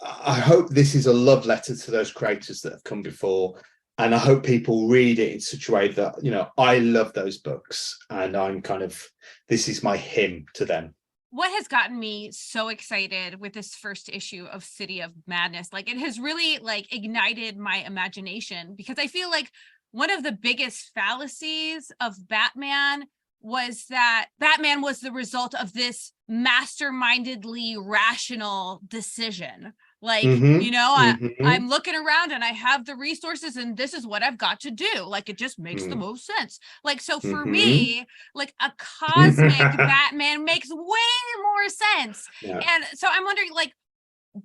I hope this is a love letter to those creators that have come before, and I hope people read it in such a way that I love those books, and I'm kind of, this is my hymn to them. What has gotten me so excited with this first issue of City of Madness, like, it has really like ignited my imagination, because I feel like one of the biggest fallacies of Batman was that Batman was the result of this mastermindedly rational decision. Like, I'm looking around and I have the resources and this is what I've got to do. Like, it just makes the most sense. Like, so for me, like, a cosmic Batman makes way more sense. Yeah. And so I'm wondering, like,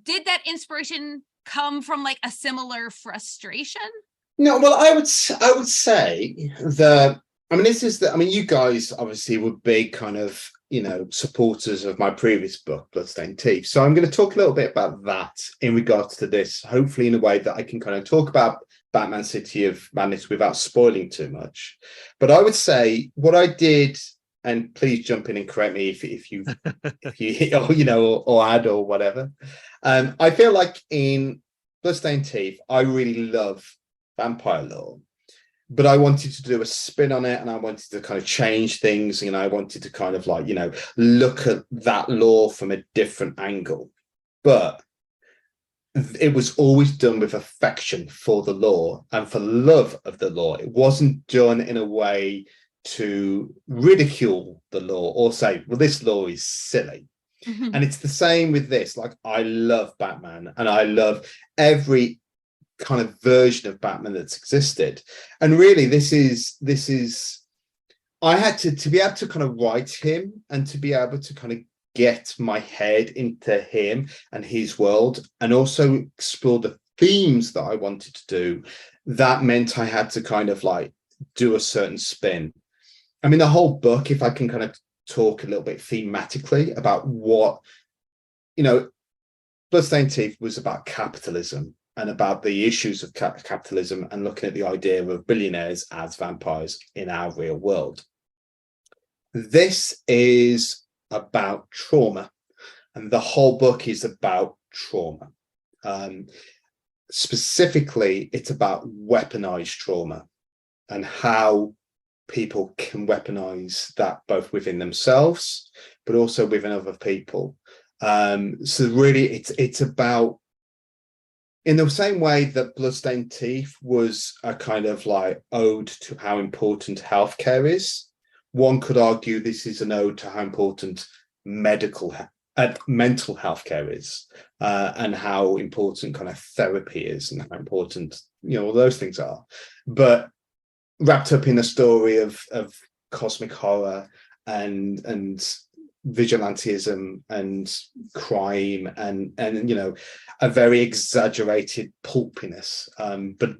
did that inspiration come from like a similar frustration? No, well, I would say that, you guys obviously were big kind of, supporters of my previous book, Bloodstained Teeth. So I'm going to talk a little bit about that in regards to this, hopefully in a way that I can kind of talk about Batman City of Madness without spoiling too much. But I would say what I did, and please jump in and correct me if you or add or whatever. I feel like in Bloodstained Teeth, I really love vampire lore, but I wanted to do a spin on it, and I wanted to kind of change things, and I wanted to kind of like, look at that lore from a different angle. But it was always done with affection for the lore and for love of the lore. It wasn't done in a way to ridicule the lore or say, well, this lore is silly. And it's the same with this. Like, I love Batman, and I love every kind of version of Batman that's existed, and really this is I had to be able to kind of write him and to be able to kind of get my head into him and his world, and also explore the themes that I wanted to do, that meant I had to kind of like do a certain spin. I mean, the whole book, if I can kind of talk a little bit thematically about what, Bloodstained Teeth was about capitalism and about the issues of capitalism, and looking at the idea of billionaires as vampires in our real world. This is about trauma, and the whole book is about trauma. Specifically, it's about weaponized trauma and how people can weaponize that both within themselves, but also within other people. So really, it's about, in the same way that Bloodstained Teeth was a kind of like ode to how important healthcare is, one could argue this is an ode to how important mental health care is, and how important kind of therapy is, and how important all those things are, but wrapped up in a story of cosmic horror and vigilantism and crime and a very exaggerated pulpiness. But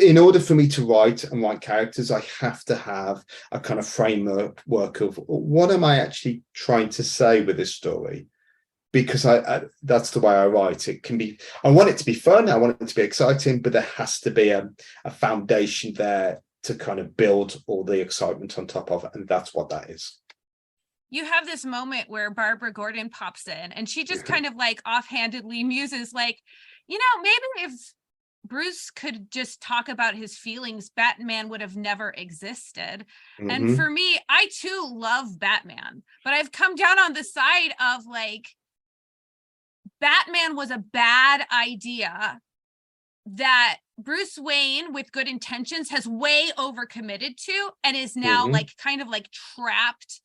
in order for me to write characters, I have to have a kind of framework of what am I actually trying to say with this story, because I that's the way I write. It can be, I want it to be fun, I want it to be exciting, but there has to be a foundation there to kind of build all the excitement on top of it, and that's what that is. You have this moment where Barbara Gordon pops in and she just kind of like offhandedly muses like, maybe if Bruce could just talk about his feelings, Batman would have never existed. Mm-hmm. And for me, I too love Batman, but I've come down on the side of like, Batman was a bad idea that Bruce Wayne with good intentions has way overcommitted to, and is now like kind of like trapped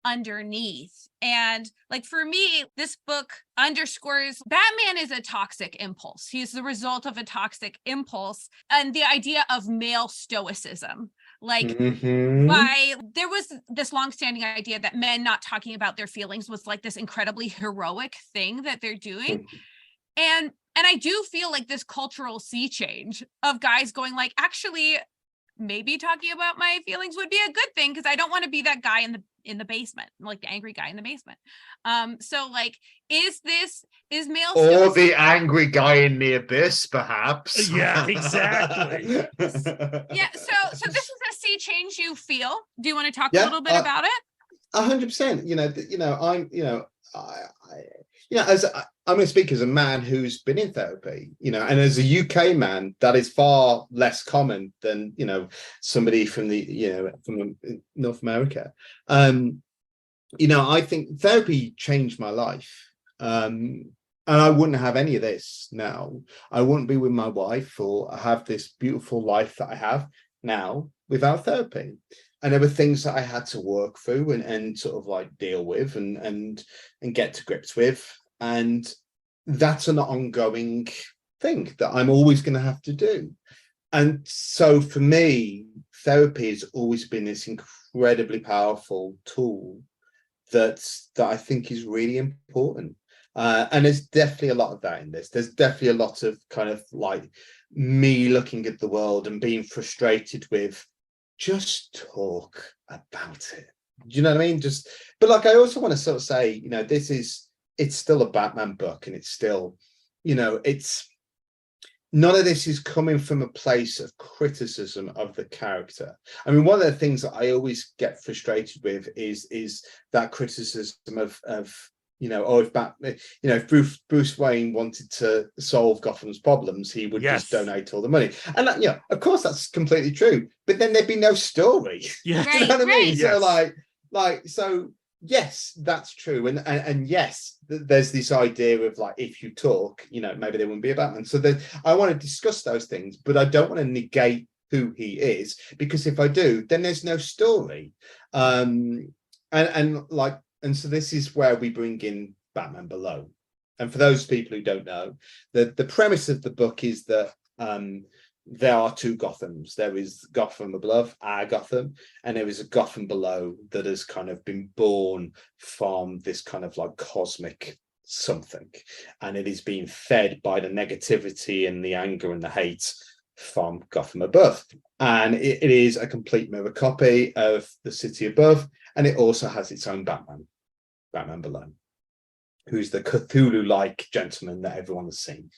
underneath. And like for me, this book underscores Batman is a toxic impulse. He's the result of a toxic impulse, and the idea of male stoicism. Like there was this longstanding idea that men not talking about their feelings was like this incredibly heroic thing that they're doing. And I do feel like this cultural sea change of guys going like, actually, maybe talking about my feelings would be a good thing, because I don't want to be that guy in the basement, like the angry guy in the basement. So like, is male or the angry guy in the abyss, perhaps? Yeah, exactly. Yeah. So this is a sea change you feel. Do you want to talk a little bit about it? 100%. I'm going to speak as a man who's been in therapy, and as a UK man, that is far less common than, somebody from from North America. I think therapy changed my life. And I wouldn't have any of this now. I wouldn't be with my wife or have this beautiful life that I have now without therapy. And there were things that I had to work through and sort of like deal with and get to grips with. And that's an ongoing thing that I'm always going to have to do. And so for me, therapy has always been this incredibly powerful tool that I think is really important. And there's definitely a lot of that in this. There's definitely a lot of kind of like me looking at the world and being frustrated with, just talk about it. Do you know what I mean? But like, I also want to sort of say, it's still a Batman book, and it's still, it's none of this is coming from a place of criticism of the character. I mean, one of the things that I always get frustrated with is that criticism of if Bruce Wayne wanted to solve Gotham's problems, he would just donate all the money. And that, of course, that's completely true. But then there'd be no story. Yeah, do you know what I mean? Yes. So so yes, that's true. And yes, there's this idea of like, if you talk, maybe there wouldn't be a Batman. So I want to discuss those things, but I don't want to negate who he is, because if I do, then there's no story. And so this is where we bring in Batman Below. And for those people who don't know, the premise of the book is that there are two Gothams. There is Gotham above, our Gotham, and there is a Gotham below that has kind of been born from this kind of like cosmic something, and it is being fed by the negativity and the anger and the hate from Gotham above. And it is a complete mirror copy of the city above, and it also has its own Batman below, who's the Cthulhu-like gentleman that everyone has seen.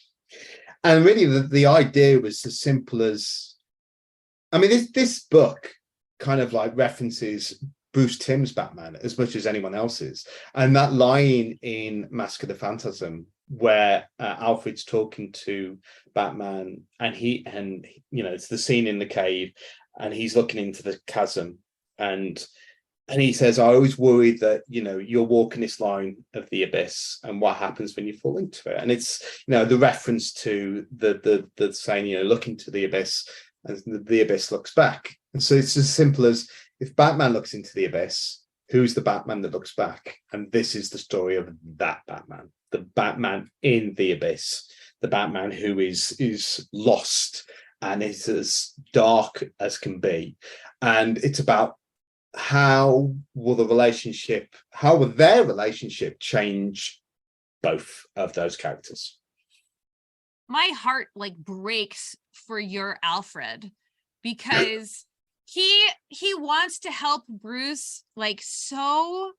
And really, the idea was as simple as, I mean, this book kind of like references Bruce Timm's Batman as much as anyone else's. And that line in Mask of the Phantasm where Alfred's talking to Batman, and it's the scene in the cave, and he's looking into the chasm, and he says, I always worry that, you're walking this line of the abyss, and what happens when you fall into it. And it's, the reference to the saying, look into the abyss, and the abyss looks back. And so it's as simple as, if Batman looks into the abyss, who's the Batman that looks back? And this is the story of that Batman, the Batman in the abyss, the Batman who is lost and is as dark as can be. And it's about how will their relationship change both of those characters. My heart breaks for your Alfred, because he wants to help Bruce so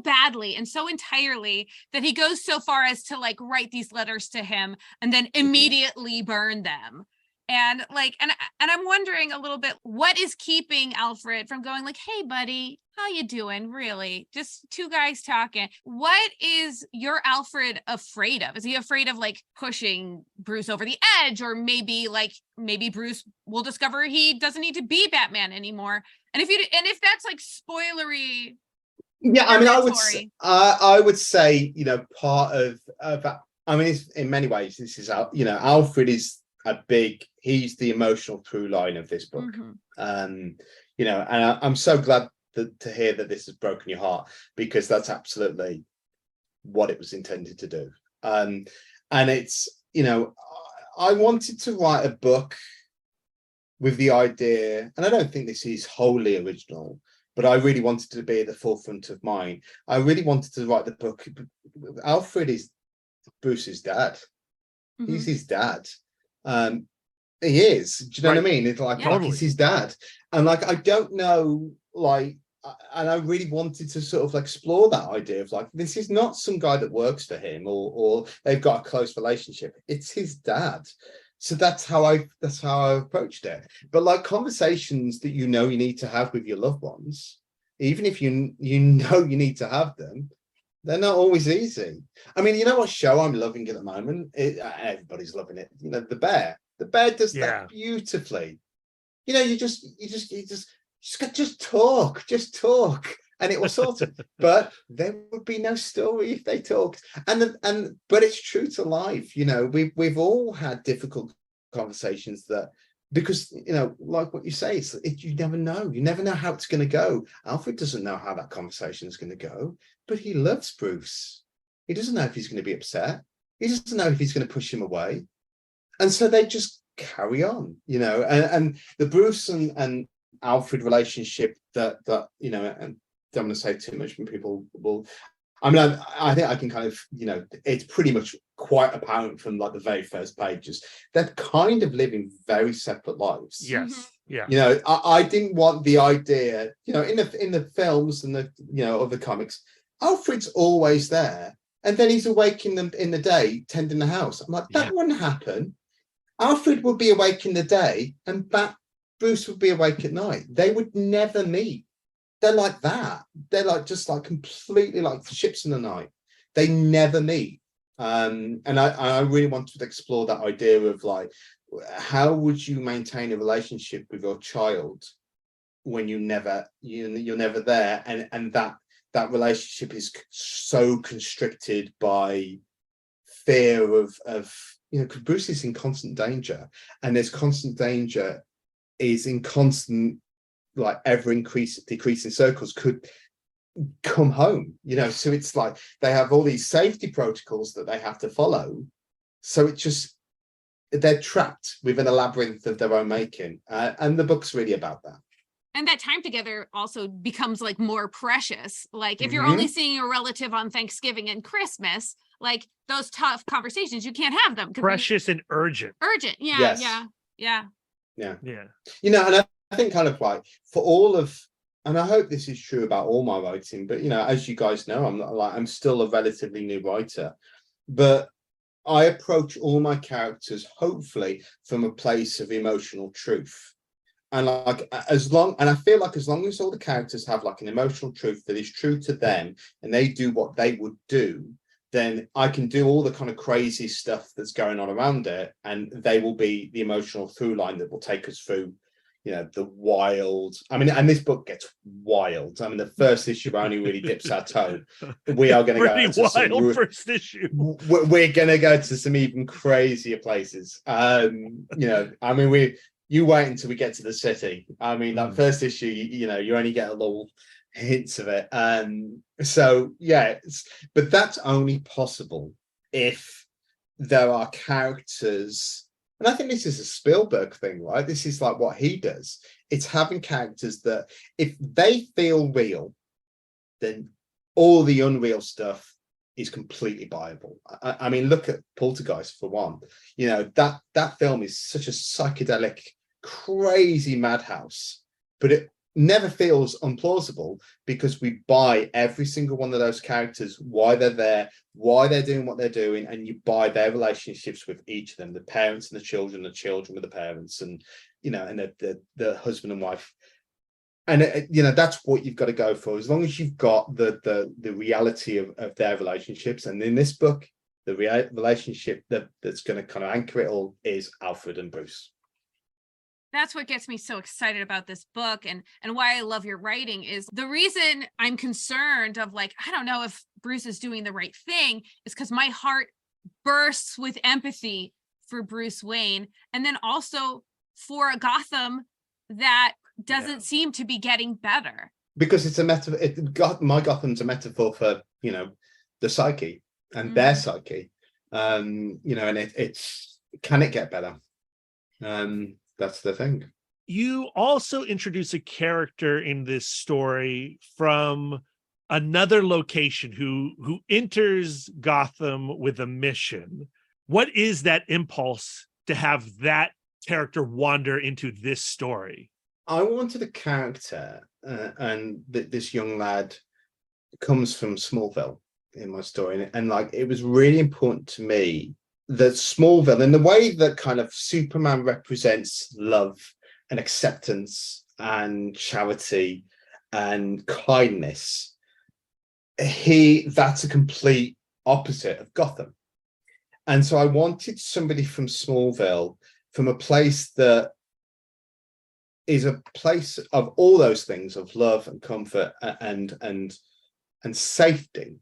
badly and so entirely that he goes so far as to write these letters to him and then immediately burn them. And I'm wondering a little bit, what is keeping Alfred from going hey buddy, how you doing? Really, just two guys talking. What is your Alfred afraid of? Is he afraid of pushing Bruce over the edge, or maybe Bruce will discover he doesn't need to be Batman anymore? And if that's spoilery, yeah, I mean, I would say part of that. I mean, in many ways, this is Alfred is he's the emotional through line of this book. And I'm so glad to hear that this has broken your heart, because that's absolutely what it was intended to do. And it's, I wanted to write a book with the idea, and I don't think this is wholly original, but I really wanted to be at the forefront of mine. I really wanted to write the book. Alfred is Bruce's dad. He's his dad. He is. Do you know what I mean? It's he's his dad, and I don't know, and I really wanted to sort of explore that idea of this is not some guy that works for him or they've got a close relationship. It's his dad. So that's how I approached it. But conversations that you need to have with your loved ones, even if you need to have them, they're not always easy. I mean, what show I'm loving at the moment? Everybody's loving it. The Bear. The Bear does that beautifully. You just talk, and it will sort of. But there would be no story if they talked. But it's true to life. We've all had difficult conversations that. Because like what you say, you never know. You never know how it's going to go. Alfred doesn't know how that conversation is going to go, but he loves Bruce. He doesn't know if he's going to be upset. He doesn't know if he's going to push him away, and so they just carry on. And the Bruce and Alfred relationship that and don't want to say too much, when people will. I mean, I think I can kind of, it's pretty much quite apparent from the very first pages. They're kind of living very separate lives. Yes. Yeah. I didn't want the idea, in the films and the, other comics, Alfred's always there. And then he's awake in the day, tending the house. I'm like, that wouldn't happen. Alfred would be awake in the day and Bruce would be awake at night. They would never meet. They're like that. They're just completely like ships in the night. They never meet. And I really wanted to explore that idea of how would you maintain a relationship with your child when you're never there, and that relationship is so constricted by fear of because Bruce is in constant danger, and there's constant danger is in constant ever decreasing circles could come home, so it's they have all these safety protocols that they have to follow, so it just they're trapped within a labyrinth of their own making, and the book's really about that. And that time together also becomes like more precious. Like if you're only seeing a relative on Thanksgiving and Christmas, like those tough conversations, you can't have them. Precious and urgent. Urgent. Yeah. Yes. Yeah. You know, and I think kind of like for all of, and I hope this is true about all my writing, but you know, as you guys know, I'm still a relatively new writer, but I approach all my characters hopefully from a place of emotional truth. And like and I feel like as long as all the characters have like an emotional truth that is true to them and they do what they would do, then I can do all the kind of crazy stuff that's going on around it, and they will be the emotional through line that will take us through, you know, the wild. I mean, and this book gets wild. I mean, the first issue only really dips our toe. We are going to go to wild first issue. We're going to go to some even crazier places. You know, I mean, you wait until we get to the city. I mean, that first issue, you know, you only get a little hints of it. So yeah, but that's only possible if there are characters, and I think this is a Spielberg thing, right? This is like what he does. It's having characters that if they feel real, then all the unreal stuff is completely buyable. I mean, look at Poltergeist for one. You know, that film is such a psychedelic, crazy madhouse, but it never feels implausible because we buy every single one of those characters, why they're there, why they're doing what they're doing, and you buy their relationships with each of them, the parents and the children with the parents, and you know, and the husband and wife. And you know, that's what you've got to go for, as long as you've got the reality of their relationships. And in this book, the relationship that's going to kind of anchor it all is Alfred and Bruce. That's what gets me so excited about this book, and why I love your writing is the reason I'm concerned of like, I don't know if Bruce is doing the right thing is because my heart bursts with empathy for Bruce Wayne, and then also for a Gotham that doesn't seem to be getting better. Because it's a metaphor. My Gotham's a metaphor for, you know, the psyche and their psyche. You know, and it's can it get better? That's the thing. You also introduce a character in this story from another location who enters Gotham with a mission. What is that impulse to have that character wander into this story? I wanted a character, and this young lad comes from Smallville in my story, and like it was really important to me that Smallville, in the way that kind of Superman represents love and acceptance and charity and kindness, that's a complete opposite of Gotham. And so I wanted somebody from Smallville, from a place that is a place of all those things, of love and comfort and safety.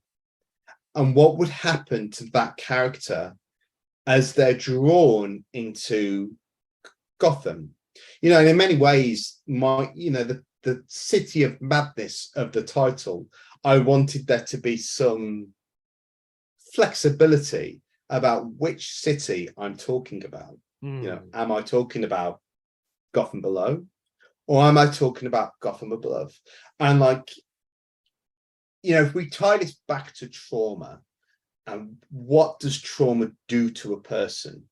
And what would happen to that character as they're drawn into Gotham? You know, and in many ways, the city of madness of the title, I wanted there to be some flexibility about which city I'm talking about. You know, am I talking about Gotham Below, or am I talking about Gotham Above? And like, you know, if we tie this back to trauma, and what does trauma do to a person?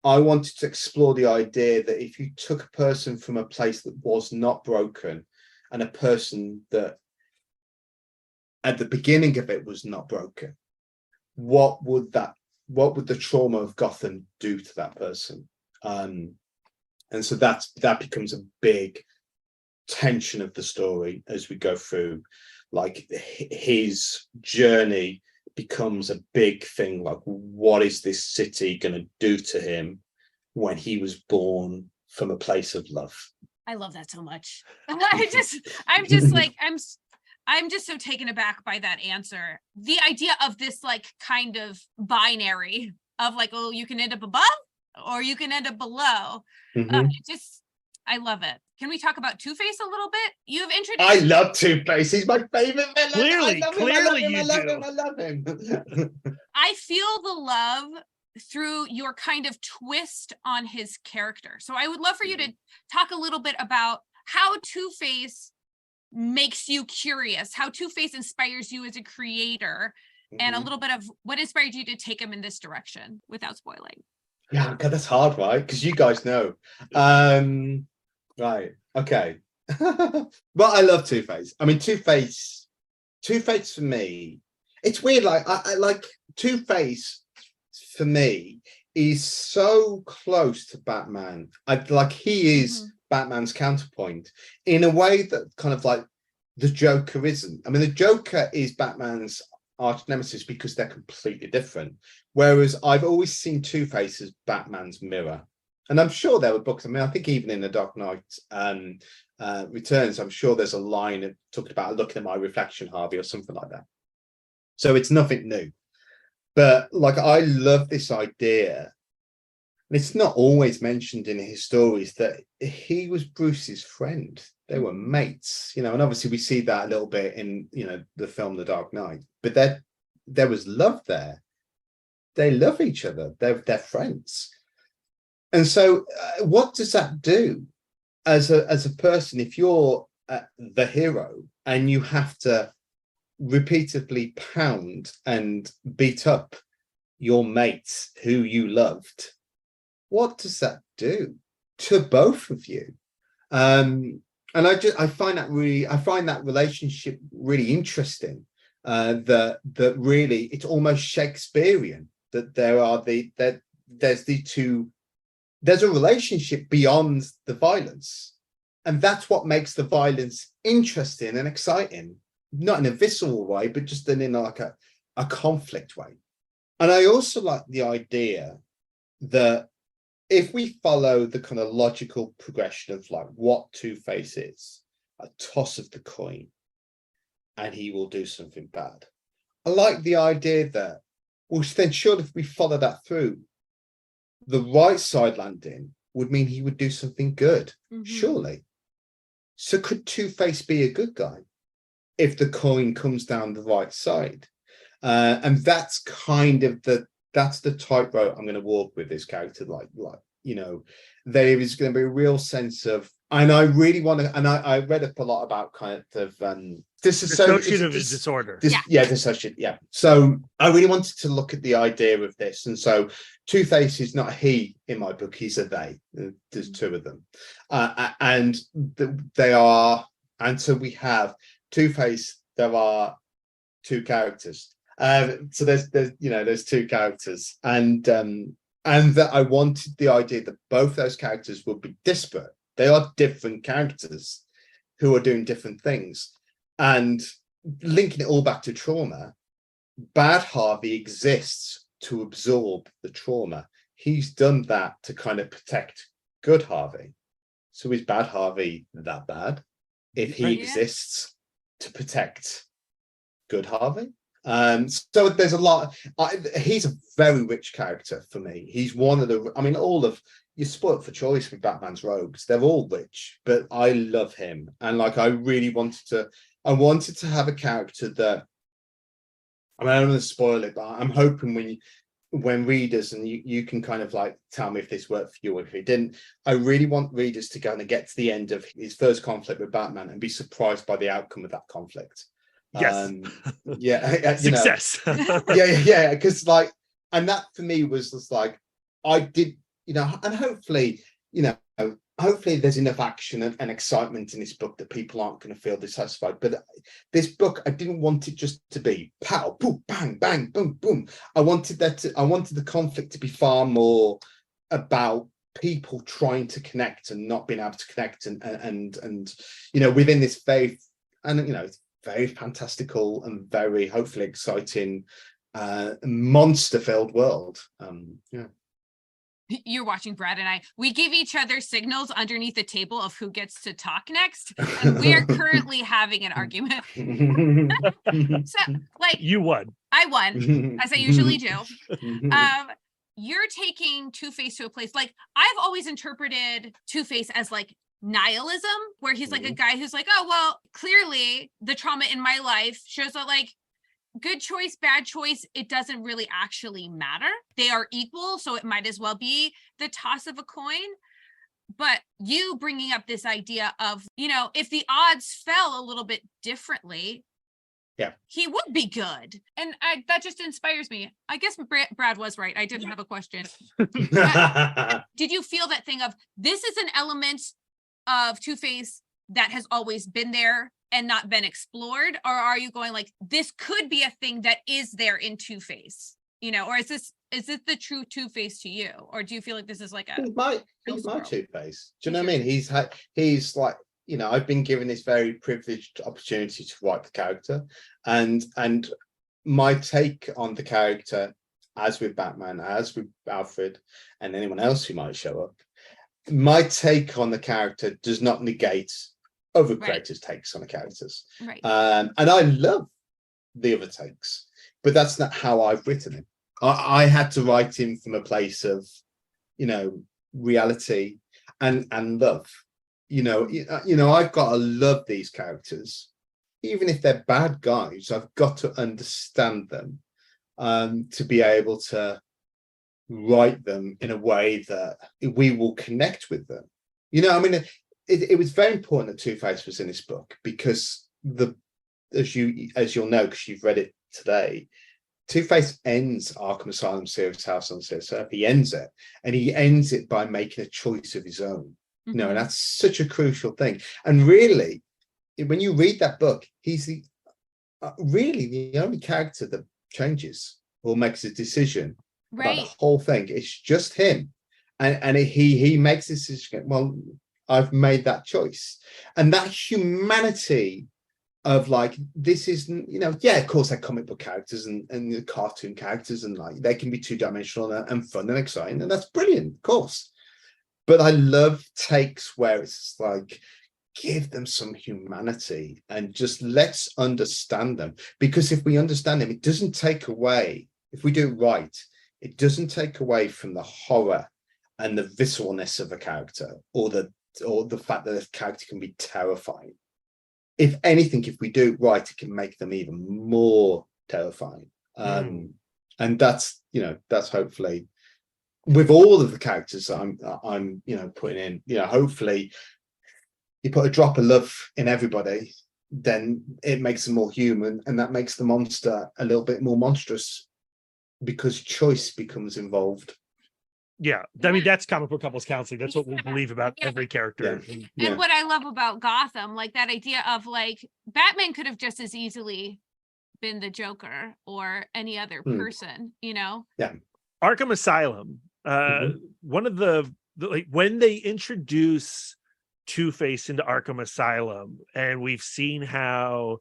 I wanted to explore the idea that if you took a person from a place that was not broken, and a person that at the beginning of it was not broken, what would the trauma of Gotham do to that person? And so that becomes a big tension of the story as we go through. Like his journey becomes a big thing. Like, what is this city going to do to him when he was born from a place of love? I love that so much. I'm just so taken aback by that answer. The idea of this like kind of binary of like, oh, you can end up above or you can end up below. I love it. Can we talk about Two-Face a little bit? You've introduced. I love Two-Face. He's my favorite villain. Clearly, I love him. I feel the love through your kind of twist on his character. So I would love for you to talk a little bit about how Two-Face makes you curious, how Two-Face inspires you as a creator, and a little bit of what inspired you to take him in this direction without spoiling. Yeah, God, that's hard, right? Because you guys know. Right. Okay. Well, I love Two-Face. I mean, Two-Face for me, it's weird. Like, I like Two-Face for me is so close to Batman. He is Batman's counterpoint in a way that kind of like the Joker isn't. I mean, the Joker is Batman's arch nemesis because they're completely different. Whereas I've always seen Two-Face as Batman's mirror. And I'm sure there were books. I mean, I think even in The Dark Knight Returns, I'm sure there's a line that talked about looking at my reflection, Harvey, or something like that. So it's nothing new. But like, I love this idea. And it's not always mentioned in his stories that he was Bruce's friend. They were mates, and obviously we see that a little bit in, the film The Dark Knight. But there was love there. They love each other. They're friends. And so what does that do as a person if you're the hero and you have to repeatedly pound and beat up your mates who you loved? What does that do to both of you? And I find that relationship really interesting. That really it's almost Shakespearean. That there's a relationship beyond the violence, and that's what makes the violence interesting and exciting. Not in a visceral way, but just in like a conflict way. And I also like the idea that if we follow the kind of logical progression of like what Two-Face is, a toss of the coin, and he will do something bad. I like the idea that, well, then surely if we follow that through, the right side landing would mean he would do something good, surely. So could Two-Face be a good guy if the coin comes down the right side? And that's kind of the tightrope I'm going to walk with this character. There is going to be a real sense of, and I really want to, and I read up a lot about kind of dissociative disorder. Dissociative. Yeah. So I really wanted to look at the idea of this. And so Two-Face is not a he in my book, he's a they. There's two of them. And so we have Two-Face, there are two characters. So there's two characters, and that I wanted the idea that both those characters would be disparate. They are different characters who are doing different things, and linking it all back to trauma. Bad Harvey exists to absorb the trauma. He's done that to kind of protect good Harvey. So is Bad Harvey that bad if he exists to protect good Harvey? So there's a lot. He's a very rich character for me. He's one of the, you're spoiled for choice with Batman's rogues. They're all rich, but I love him. And like, I really wanted to have a character that, I don't want to spoil it, but I'm hoping when readers, and you can kind of like tell me if this worked for you or if it didn't, I really want readers to kind of get to the end of his first conflict with Batman and be surprised by the outcome of that conflict. Yes. Success. Because like, and that for me was just like, I did, and hopefully there's enough action and excitement in this book that people aren't going to feel dissatisfied. But this book, I didn't want it just to be pow, boom, bang, bang, boom, boom. I wanted the conflict to be far more about people trying to connect and not being able to connect, and within this faith, and it's very fantastical and very hopefully exciting monster-filled world. You're watching Brad and we give each other signals underneath the table of who gets to talk next, and we are currently having an argument. So like, you won. I won, as I usually do. You're taking Two-Face to a place, like, I've always interpreted Two-Face as like nihilism, where he's like a guy who's like, oh well, clearly the trauma in my life shows that like good choice, bad choice, it doesn't really actually matter. They are equal, so it might as well be the toss of a coin. But you bringing up this idea of, if the odds fell a little bit differently, he would be good. And that just inspires me. I guess Brad was right. I didn't have a question. Did you feel that thing of, this is an element of Two-Face that has always been there and not been explored? Or are you going like, this could be a thing that is there in Two-Face? Or is this the true Two-Face to you? Or do you feel like this is like he's my Two-Face. Do you know what I mean? He's like, I've been given this very privileged opportunity to write the character, and my take on the character, as with Batman, as with Alfred, and anyone else who might show up, my take on the character does not negate other creators' takes on the characters. Right. And I love the other takes, but that's not how I've written him. I had to write him from a place of, reality and love. I've got to love these characters, even if they're bad guys. I've got to understand them to be able to write them in a way that we will connect with them. It was very important that Two-Face was in this book, because as you'll know, because you've read it today, Two-Face ends Arkham Asylum Serious House on Serious Earth. He ends it, and he ends it by making a choice of his own. And that's such a crucial thing. And really, when you read that book, he's really the only character that changes or makes a decision about the whole thing. It's just him, and he makes this decision. Well, I've made that choice, and that humanity of like, this isn't, of course they're comic book characters and the cartoon characters, and like they can be two-dimensional and fun and exciting, and that's brilliant, of course. But I love takes where it's like, give them some humanity and just let's understand them. Because if we understand them, it doesn't take away, if we do it right, it doesn't take away from the horror and the visceralness of a character, or the fact that a character can be terrifying. If anything, if we do it right, it can make them even more terrifying. And that's hopefully, with all of the characters I'm putting in, hopefully you put a drop of love in everybody, then it makes them more human, and that makes the monster a little bit more monstrous, because choice becomes involved. Yeah, I mean, that's comic book couples counseling. That's what we believe about every character. And what I love about Gotham, like that idea of like, Batman could have just as easily been the Joker or any other person, Arkham Asylum, one of the like, when they introduce Two-Face into Arkham Asylum, and we've seen how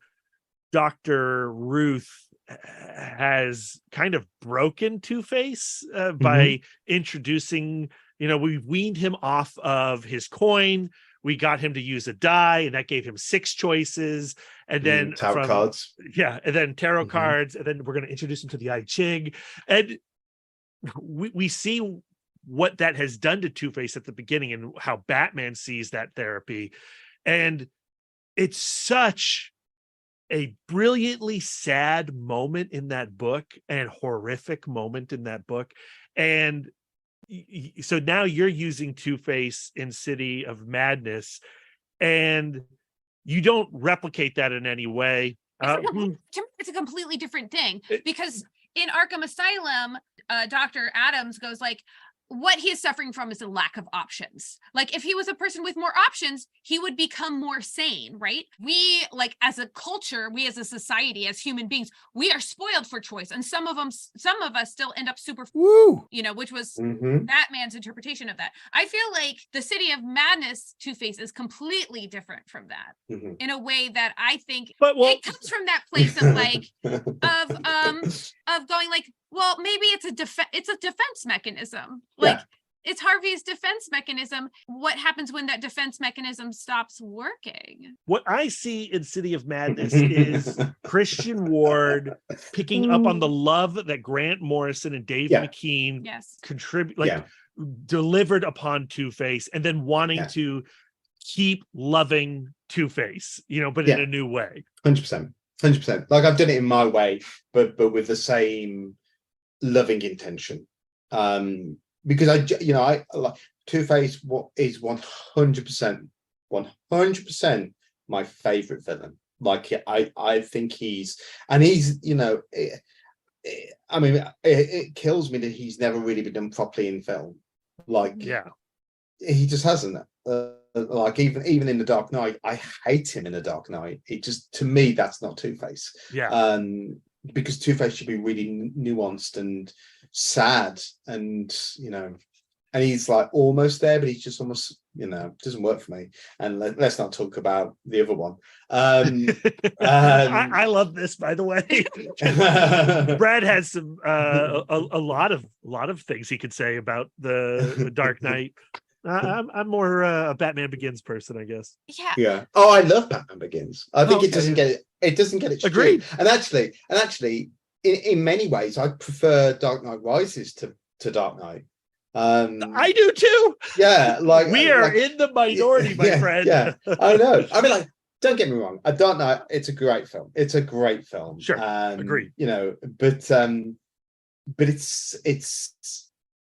Dr. Ruth has kind of broken Two-Face by introducing, we weaned him off of his coin. We got him to use a die, and that gave him 6 choices. And then tarot cards. Yeah, and then tarot cards, and then we're going to introduce him to the I Ching. And we see what that has done to Two-Face at the beginning, and how Batman sees that therapy. And it's such a brilliantly sad moment in that book, and horrific moment in that book. And so now you're using Two-Face in City of Madness, and you don't replicate that in any way. It's a completely different thing, because in Arkham Asylum, Dr. Adams goes like, what he is suffering from is a lack of options. Like, if he was a person with more options, he would become more sane, right? We, like, as a culture, we as a society, as human beings, we are spoiled for choice. And some of us still end up super, which was Batman's interpretation of that. I feel like the City of Madness Two-Face is completely different from that in a way that I think it comes from that place of like, of going like, well, maybe it's a defense mechanism. Like, it's Harvey's defense mechanism. What happens when that defense mechanism stops working? What I see in City of Madness is Christian Ward picking up on the love that Grant Morrison and Dave McKean contribute, delivered upon Two-Face, and then wanting to keep loving Two-Face, but in a new way. 100%. 100%. Like I've done it in my way, but with the same loving intention. Because I like Two-Face is 100% my favorite villain. Like I think he's I mean, it kills me that he's never really been done properly in film. Like, Yeah. he just hasn't. Like even in The Dark Knight, I hate him in The Dark Knight. It just, to me, that's not Two-Face. Yeah. Because Two-Face should be really nuanced and sad, and and he's like almost there, but he's just almost, doesn't work for me. And let's not talk about the other one. I love this, by the way. Brad has some a lot of things he could say about the Dark Knight. I'm more a Batman Begins person, I guess. Yeah. Oh, I love Batman Begins. I think it doesn't get its Agreed. due. And actually, in many ways, I prefer Dark Knight Rises to Dark Knight. I do too. Yeah, like we are in the minority, my friend. Yeah, I know. I mean, like, don't get me wrong. I don't know. It's a great film. It's a great film. Sure, agreed. But it's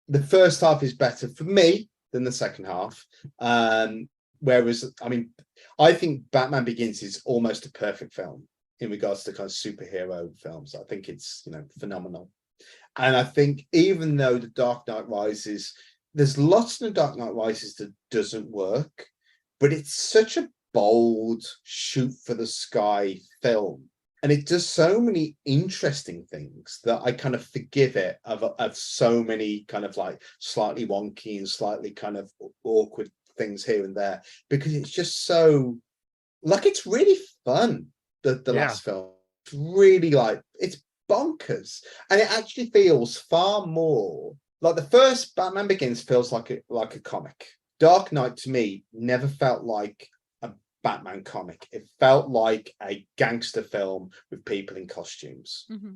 the first half is better for me than the second half. Whereas, I mean, I think Batman Begins is almost a perfect film in regards to kind of superhero films. I think it's phenomenal. And I think even though The Dark Knight Rises, there's lots in The Dark Knight Rises that doesn't work, but it's such a bold, shoot for the sky film. And it does so many interesting things that I kind of forgive it of so many kind of like slightly wonky and slightly kind of awkward things here and there, because it's just so, like, it's really fun. The last film, it's really like, it's bonkers, and it actually feels far more like the first Batman Begins feels like a comic. Dark Knight to me never felt like a Batman comic. It felt like a gangster film with people in costumes. Mm-hmm.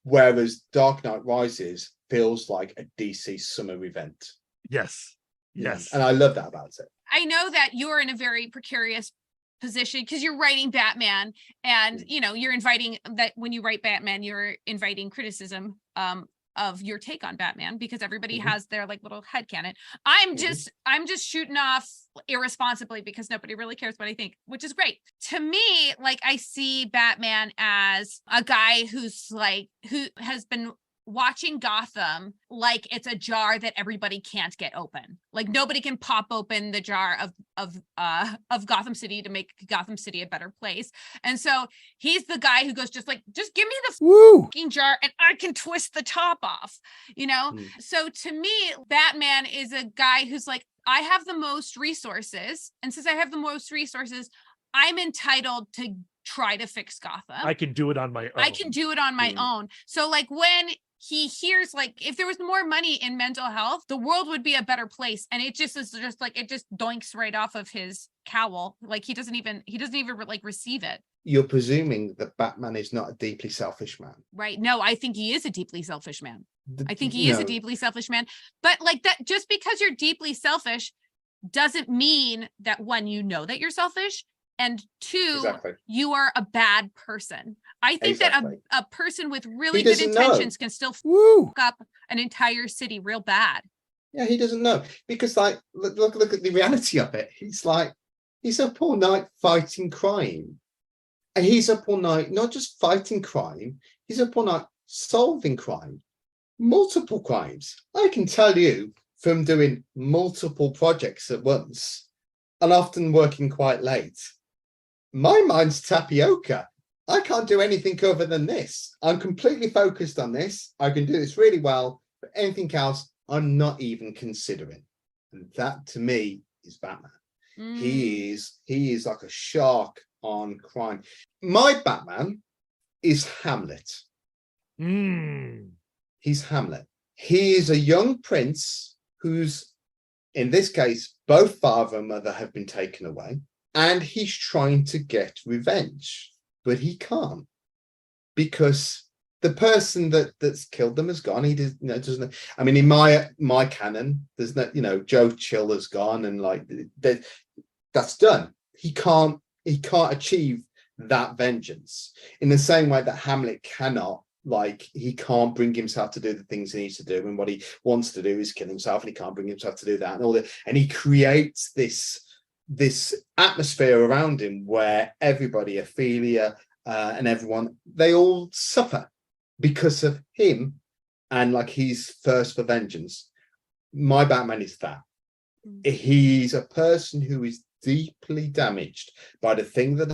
Whereas Dark Knight Rises feels like a DC summer event. Yes. And I love that about it. I know that you're in a very precarious position because you're writing Batman, and you're inviting that when you write Batman, you're inviting criticism of your take on Batman, because everybody has their like little headcanon. I'm just shooting off irresponsibly because nobody really cares what I think, which is great. To me, like, I see Batman as a guy who has been watching Gotham like it's a jar that everybody can't get open. Like, nobody can pop open the jar of Gotham City to make Gotham City a better place. And so he's the guy who goes, just give me the fucking jar and I can twist the top off, So to me, Batman is a guy who's like, I have the most resources, and since I have the most resources, I'm entitled to try to fix Gotham. I can do it on my own. So like, when he hears, like, if there was more money in mental health, the world would be a better place. And it just doinks right off of his cowl. Like, he doesn't even like receive it. You're presuming that Batman is not a deeply selfish man. Right. No, I think he is a deeply selfish man. I think he is a deeply selfish man. But like, that, just because you're deeply selfish doesn't mean that, one, that you're selfish, and two, you are a bad person. I think that a person with really good intentions can still fuck up an entire city real bad. Yeah, he doesn't know, because like, look at the reality of it. He's up all night fighting crime, and he's up all night not just fighting crime. He's up all night solving crime, multiple crimes. I can tell you from doing multiple projects at once, and often working quite late. My mind's tapioca. I can't do anything other than this. I'm completely focused on this. I can do this really well, but anything else, I'm not even considering. And that, to me, is Batman. He is like a shark on crime. My Batman is Hamlet. He's Hamlet. He is a young prince who's, in this case, both father and mother have been taken away. And he's trying to get revenge, but he can't, because the person that's killed them has gone. He doesn't. I mean, in my canon, there's no. Joe Chill has gone, and like that's done. He can't achieve that vengeance in the same way that Hamlet cannot. Like, he can't bring himself to do the things he needs to do, and what he wants to do is kill himself, and he can't bring himself to do that, and all that. And he creates this atmosphere around him where everybody, Ophelia and everyone, they all suffer because of him, and like he's thirst for vengeance. My Batman is that. He's a person who is deeply damaged by the thing that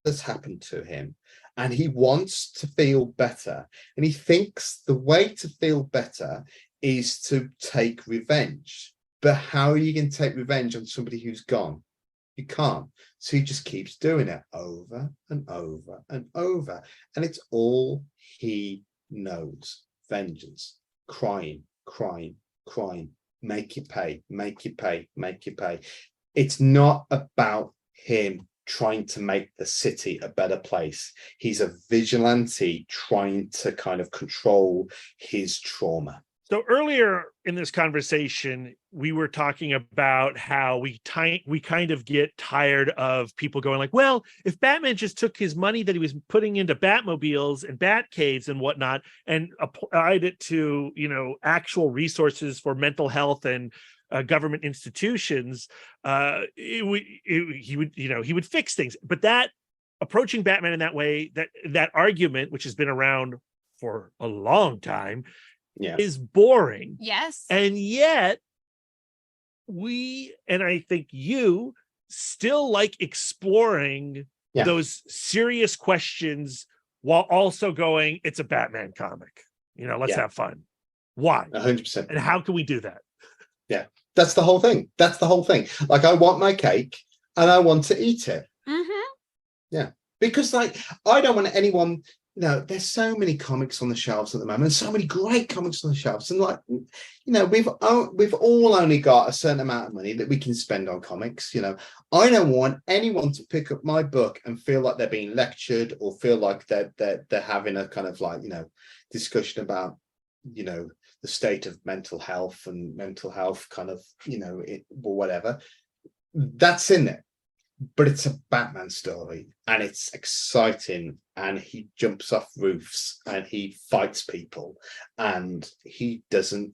has happened to him. And he wants to feel better. And he thinks the way to feel better is to take revenge. But how are you going to take revenge on somebody who's gone? You can't. So he just keeps doing it over and over and over. And it's all he knows. Vengeance. Crying, crying, crying. Make it pay, make it pay, make it pay. It's not about him trying to make the city a better place. He's a vigilante trying to kind of control his trauma. So earlier in this conversation, we were talking about how we kind of get tired of people going like, well, if Batman just took his money that he was putting into Batmobiles and Batcaves and whatnot and applied it to, actual resources for mental health and government institutions, he would fix things. But that approaching Batman in that way, that argument, which has been around for a long time, is boring. Yes. And yet and I think you still like exploring those serious questions while also going, it's a Batman comic. Let's have fun. Why? 100%. And how can we do that? Yeah, that's the whole thing. That's the whole thing. Like, I want my cake and I want to eat it. Mm-hmm. Yeah, because like, I don't want anyone, there's so many comics on the shelves at the moment, so many great comics on the shelves. And like, we've all only got a certain amount of money that we can spend on comics. I don't want anyone to pick up my book and feel like they're being lectured or feel like they're having a kind of like, discussion about, the state of mental health and mental health kind of, or whatever. That's in it. But it's a Batman story and it's exciting, and he jumps off roofs and he fights people and he doesn't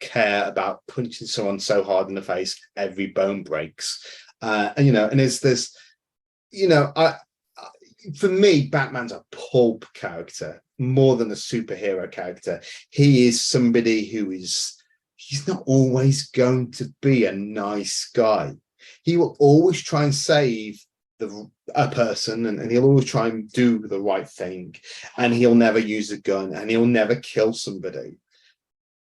care about punching someone so hard in the face every bone breaks. And there's this, for me, Batman's a pulp character more than a superhero character. He is somebody he's not always going to be a nice guy. He will always try and save a person, and he'll always try and do the right thing, and he'll never use a gun, and he'll never kill somebody.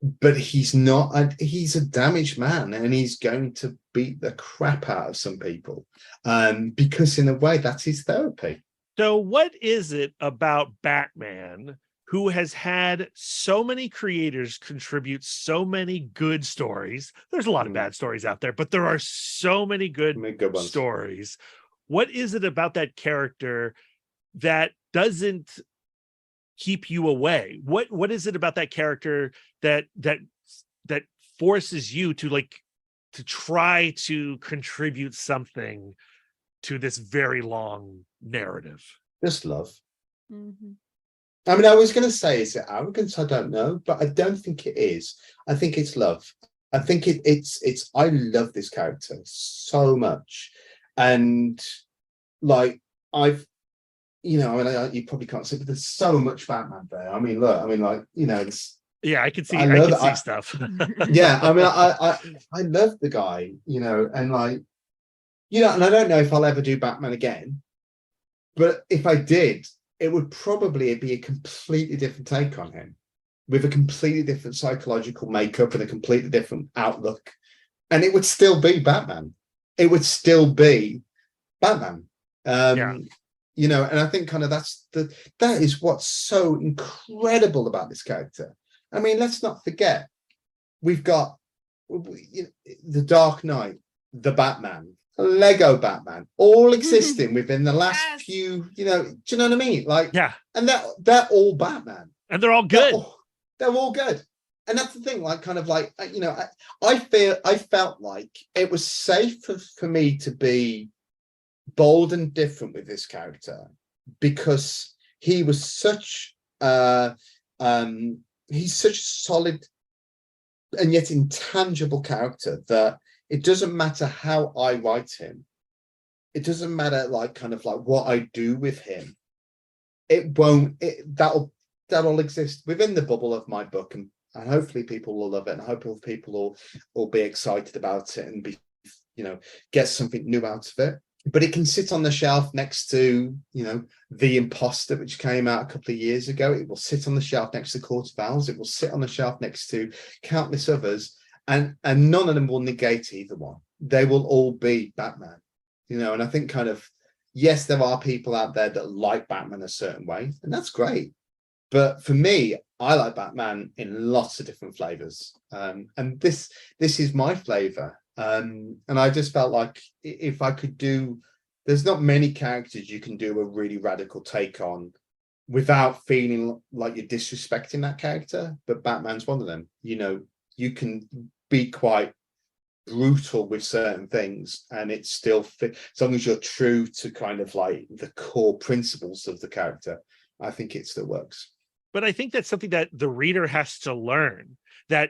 But he's a damaged man, and he's going to beat the crap out of some people, because in a way that's his therapy. So what is it about Batman, who has had so many creators contribute so many good stories? There's a lot of bad stories out there, but there are so many good stories. What is it about that character that doesn't keep you away? What is it about that character that forces you to try to contribute something to this very long narrative? Just love. Mm-hmm. I mean, I was going to say, is it arrogance? I don't know, but I don't think it is. I think it's love. I think it's. I love this character so much, and like you probably can't see, but there's so much Batman there. I mean, look, it's. Yeah, I can see. I can see stuff. Yeah, I mean, I love the guy, and like, and I don't know if I'll ever do Batman again, but if I did, it would probably be a completely different take on him, with a completely different psychological makeup and a completely different outlook. And it would still be Batman. It would still be Batman. And I think kind of that is what's so incredible about this character. I mean, let's not forget, we've got the Dark Knight, the Batman, Lego Batman, all existing within the last few, do you know what I mean? Like, and they're all Batman, and they're all good. They're all good, and that's the thing. Like, kind of like, I felt like it was safe for me to be bold and different with this character, because he was such he's such a solid and yet intangible character that it doesn't matter how I write him. It doesn't matter like kind of like what I do with him. That'll exist within the bubble of my book, and hopefully people will love it, and hopefully people will be excited about it and be, get something new out of it. But it can sit on the shelf next to, The Imposter, which came out a couple of years ago. It will sit on the shelf next to Court of Owls. It will sit on the shelf next to countless others, and none of them will negate either one. They will all be Batman, and I think kind of, yes, there are people out there that like Batman a certain way, and that's great. But for me, I like Batman in lots of different flavors. And this is my flavor. And I just felt like if I could there's not many characters you can do a really radical take on without feeling like you're disrespecting that character. But Batman's one of them. You can be quite brutal with certain things and it still fit, as long as you're true to kind of like the core principles of the character. I think it still works. But I think that's something that the reader has to learn, that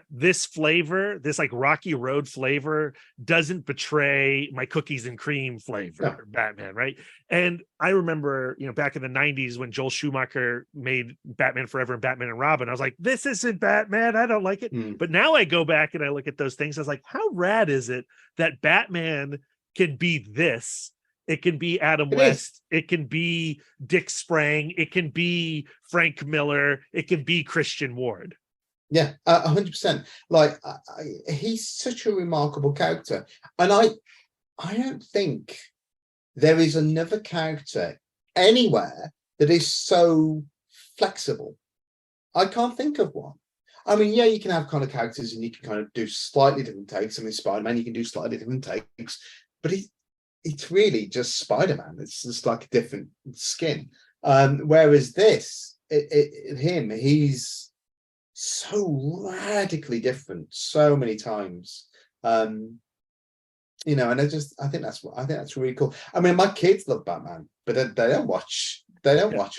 this flavor, this like Rocky Road flavor, doesn't betray my cookies and cream flavor, Batman, right? And I remember, back in the 90s when Joel Schumacher made Batman Forever and Batman and Robin, I was like, this isn't Batman. I don't like it. But now I go back and I look at those things. I was like, how rad is it that Batman can be this? It can be Adam West. It can be Dick Sprang. It can be Frank Miller. It can be Christian Ward. Yeah, 100%. Like he's such a remarkable character, and I don't think there is another character anywhere that is so flexible. I can't think of one. I mean, yeah, you can have kind of characters, and you can kind of do slightly different takes. I mean, Spider-Man, you can do slightly different takes, but it's really just Spider-Man. It's just like a different skin. Whereas he's so radically different so many times. And I think that's really cool. I mean, my kids love Batman, but they don't watch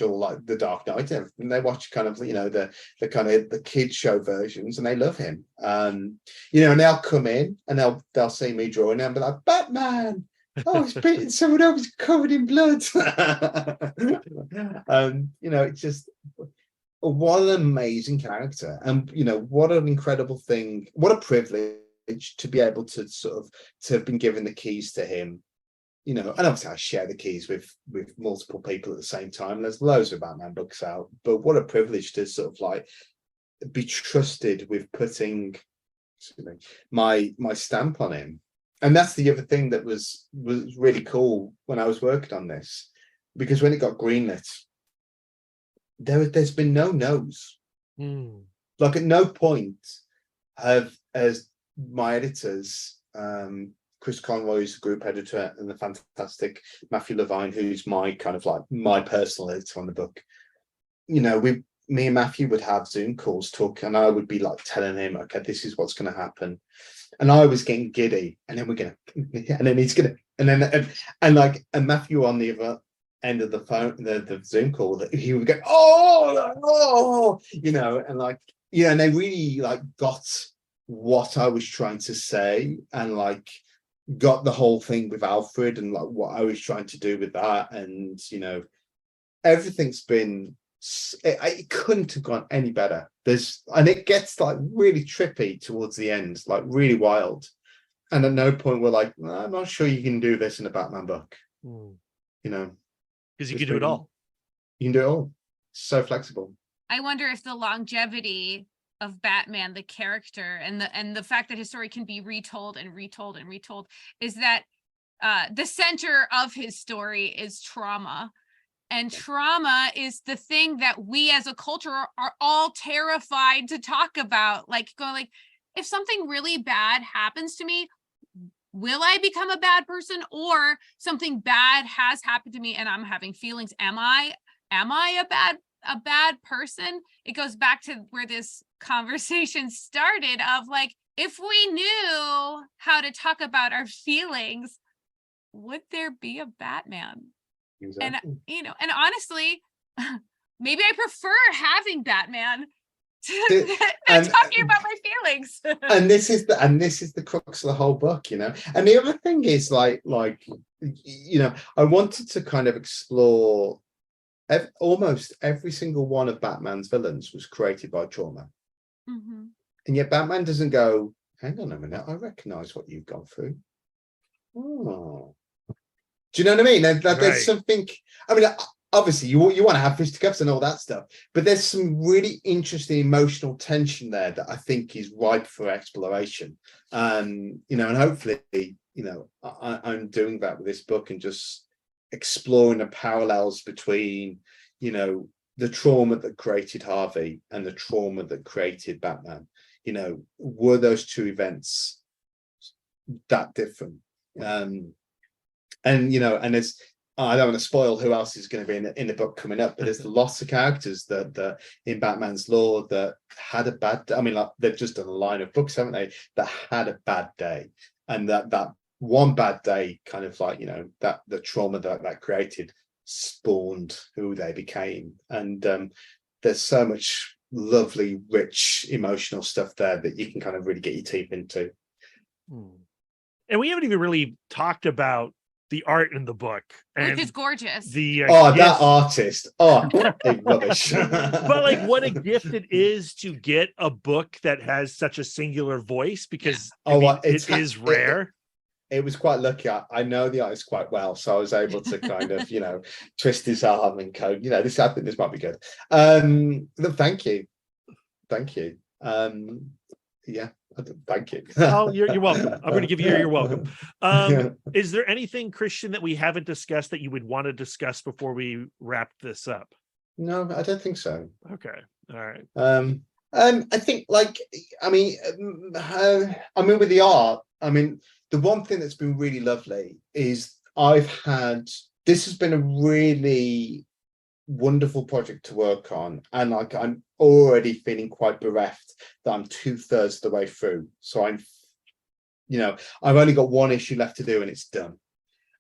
all like the Dark Knight and everything. They watch kind of, the kind of the kids show versions, and they love him. And they'll come in and they'll see me drawing and be like, Batman. Oh, he's beating someone up, he's covered in blood. It's just what an amazing character, and what an incredible thing, what a privilege to be able to to have been given the keys to him. And obviously I share the keys with multiple people at the same time. There's loads of Batman books out, but what a privilege to sort of like be trusted with putting my stamp on him. And that's the other thing that was really cool when I was working on this, because when it got greenlit, there's been no no's. Like at no point as my editors, Chris Conroy, who's the group editor, and the fantastic Matthew Levine, who's my kind of like my personal editor on the book, me and Matthew would have Zoom calls talk, and I would be like telling him, okay, this is what's going to happen. And I was getting giddy, and then and then he's gonna, and Matthew on the other end of the phone, the Zoom call, that he would go, and they really like got what I was trying to say, and like got the whole thing with Alfred and like what I was trying to do with that, and everything's been. It couldn't have gone any better. And it gets like really trippy towards the end, like really wild. And at no point we're like, I'm not sure you can do this in a Batman book. Because you can do it all. You can do it all. So flexible. I wonder if the longevity of Batman, the character, and the fact that his story can be retold and retold and retold, is that the center of his story is trauma. And trauma is the thing that we as a culture are all terrified to talk about. Like going like, if something really bad happens to me, will I become a bad person, or something bad has happened to me and I'm having feelings? Am I a bad person? It goes back to where this conversation started of like, if we knew how to talk about our feelings, would there be a Batman? Exactly. And honestly, maybe I prefer having Batman than And talking about my feelings. and this is the crux of the whole book, you know. And the other thing is like I wanted to kind of explore almost every single one of Batman's villains was created by trauma. Mm-hmm. And yet Batman doesn't go, hang on a minute, I recognize what you've gone through. Oh, do you know what I mean? There's something, I mean, obviously you want to have fisticuffs and all that stuff, but there's some really interesting emotional tension there that I think is ripe for exploration. And hopefully, I'm doing that with this book and just exploring the parallels between, the trauma that created Harvey and the trauma that created Batman. Were those two events that different? And there's, I don't want to spoil who else is going to be in the book coming up, but there's lots of characters that in Batman's lore that had a bad day. I mean, like, they've just done a line of books, haven't they, that had a bad day, and that one bad day kind of like, that the trauma that created spawned who they became. And there's so much lovely, rich, emotional stuff there that you can kind of really get your teeth into. And we haven't even really talked about the art in the book, Which is gorgeous. That artist, rubbish. But like, what a gift it is to get a book that has such a singular voice, because it is rare. It was quite lucky. I know the artist quite well, so I was able to kind of twist his arm and go, this, I think this might be good. Thank you. Thank you. Oh, you're welcome. I'm going to give you you're welcome. Is there anything, Christian, that we haven't discussed that you would want to discuss before we wrap this up? No, I don't think so. Okay. All right. I think with the art, the one thing that's been really lovely is this has been a really wonderful project to work on, and like I'm already feeling quite bereft that I'm 2/3 of the way through. So I've only got one issue left to do and it's done.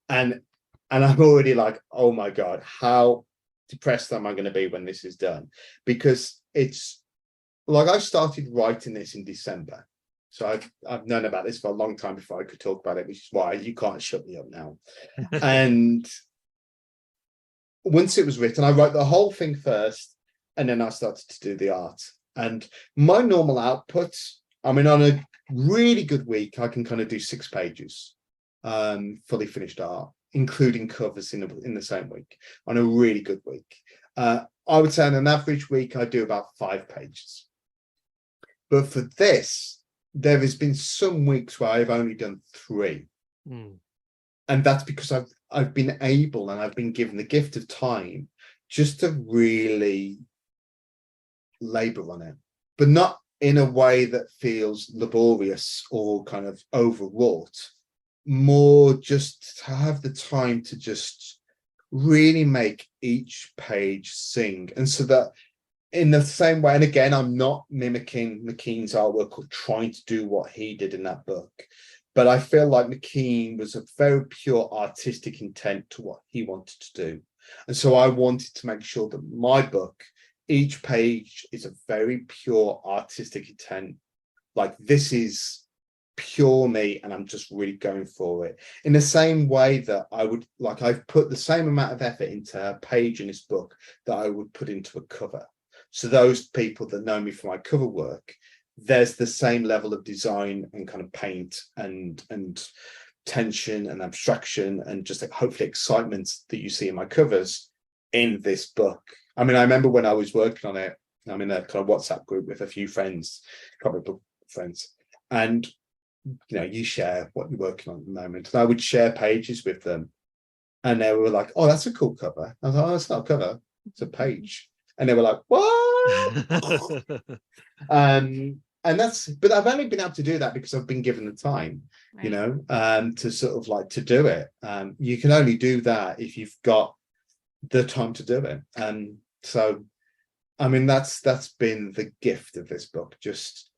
And I'm already like, oh my God, how depressed am I going to be when this is done? Because it's like I started writing this in December. So I've known about this for a long time before I could talk about it, which is why you can't shut me up now. And once it was written, I wrote the whole thing first, and then I started to do the art. And my normal output, on a really good week, I can kind of do 6 pages, fully finished art, including covers in the same week. On a really good week, I would say on an average week, I do about 5 pages. But for this, there has been some weeks where I've only done 3. And that's because I've been able, and I've been given the gift of time just to really labor on it, but not in a way that feels laborious or kind of overwrought. More just to have the time to just really make each page sing. And so that in the same way, and again, I'm not mimicking McKean's artwork or trying to do what he did in that book, but I feel like McKean was a very pure artistic intent to what he wanted to do. And so I wanted to make sure that my book, each page is a very pure artistic intent. Like, this is pure me, and I'm just really going for it. In the same way that I've put the same amount of effort into a page in this book that I would put into a cover. So those people that know me for my cover work, there's the same level of design and kind of paint and tension and abstraction and just hopefully excitement that you see in my covers in this book. I remember when I was working on it, I'm in a kind of WhatsApp group with a few friends, comic book friends, and you share what you're working on at the moment. And I would share pages with them, and they were like, "Oh, that's a cool cover." I was like, "Oh, it's not a cover, it's a page." And they were like, "What?" But I've only been able to do that because I've been given the time, right, to sort of like to do it. You can only do that if you've got the time to do it. And so, that's been the gift of this book. Just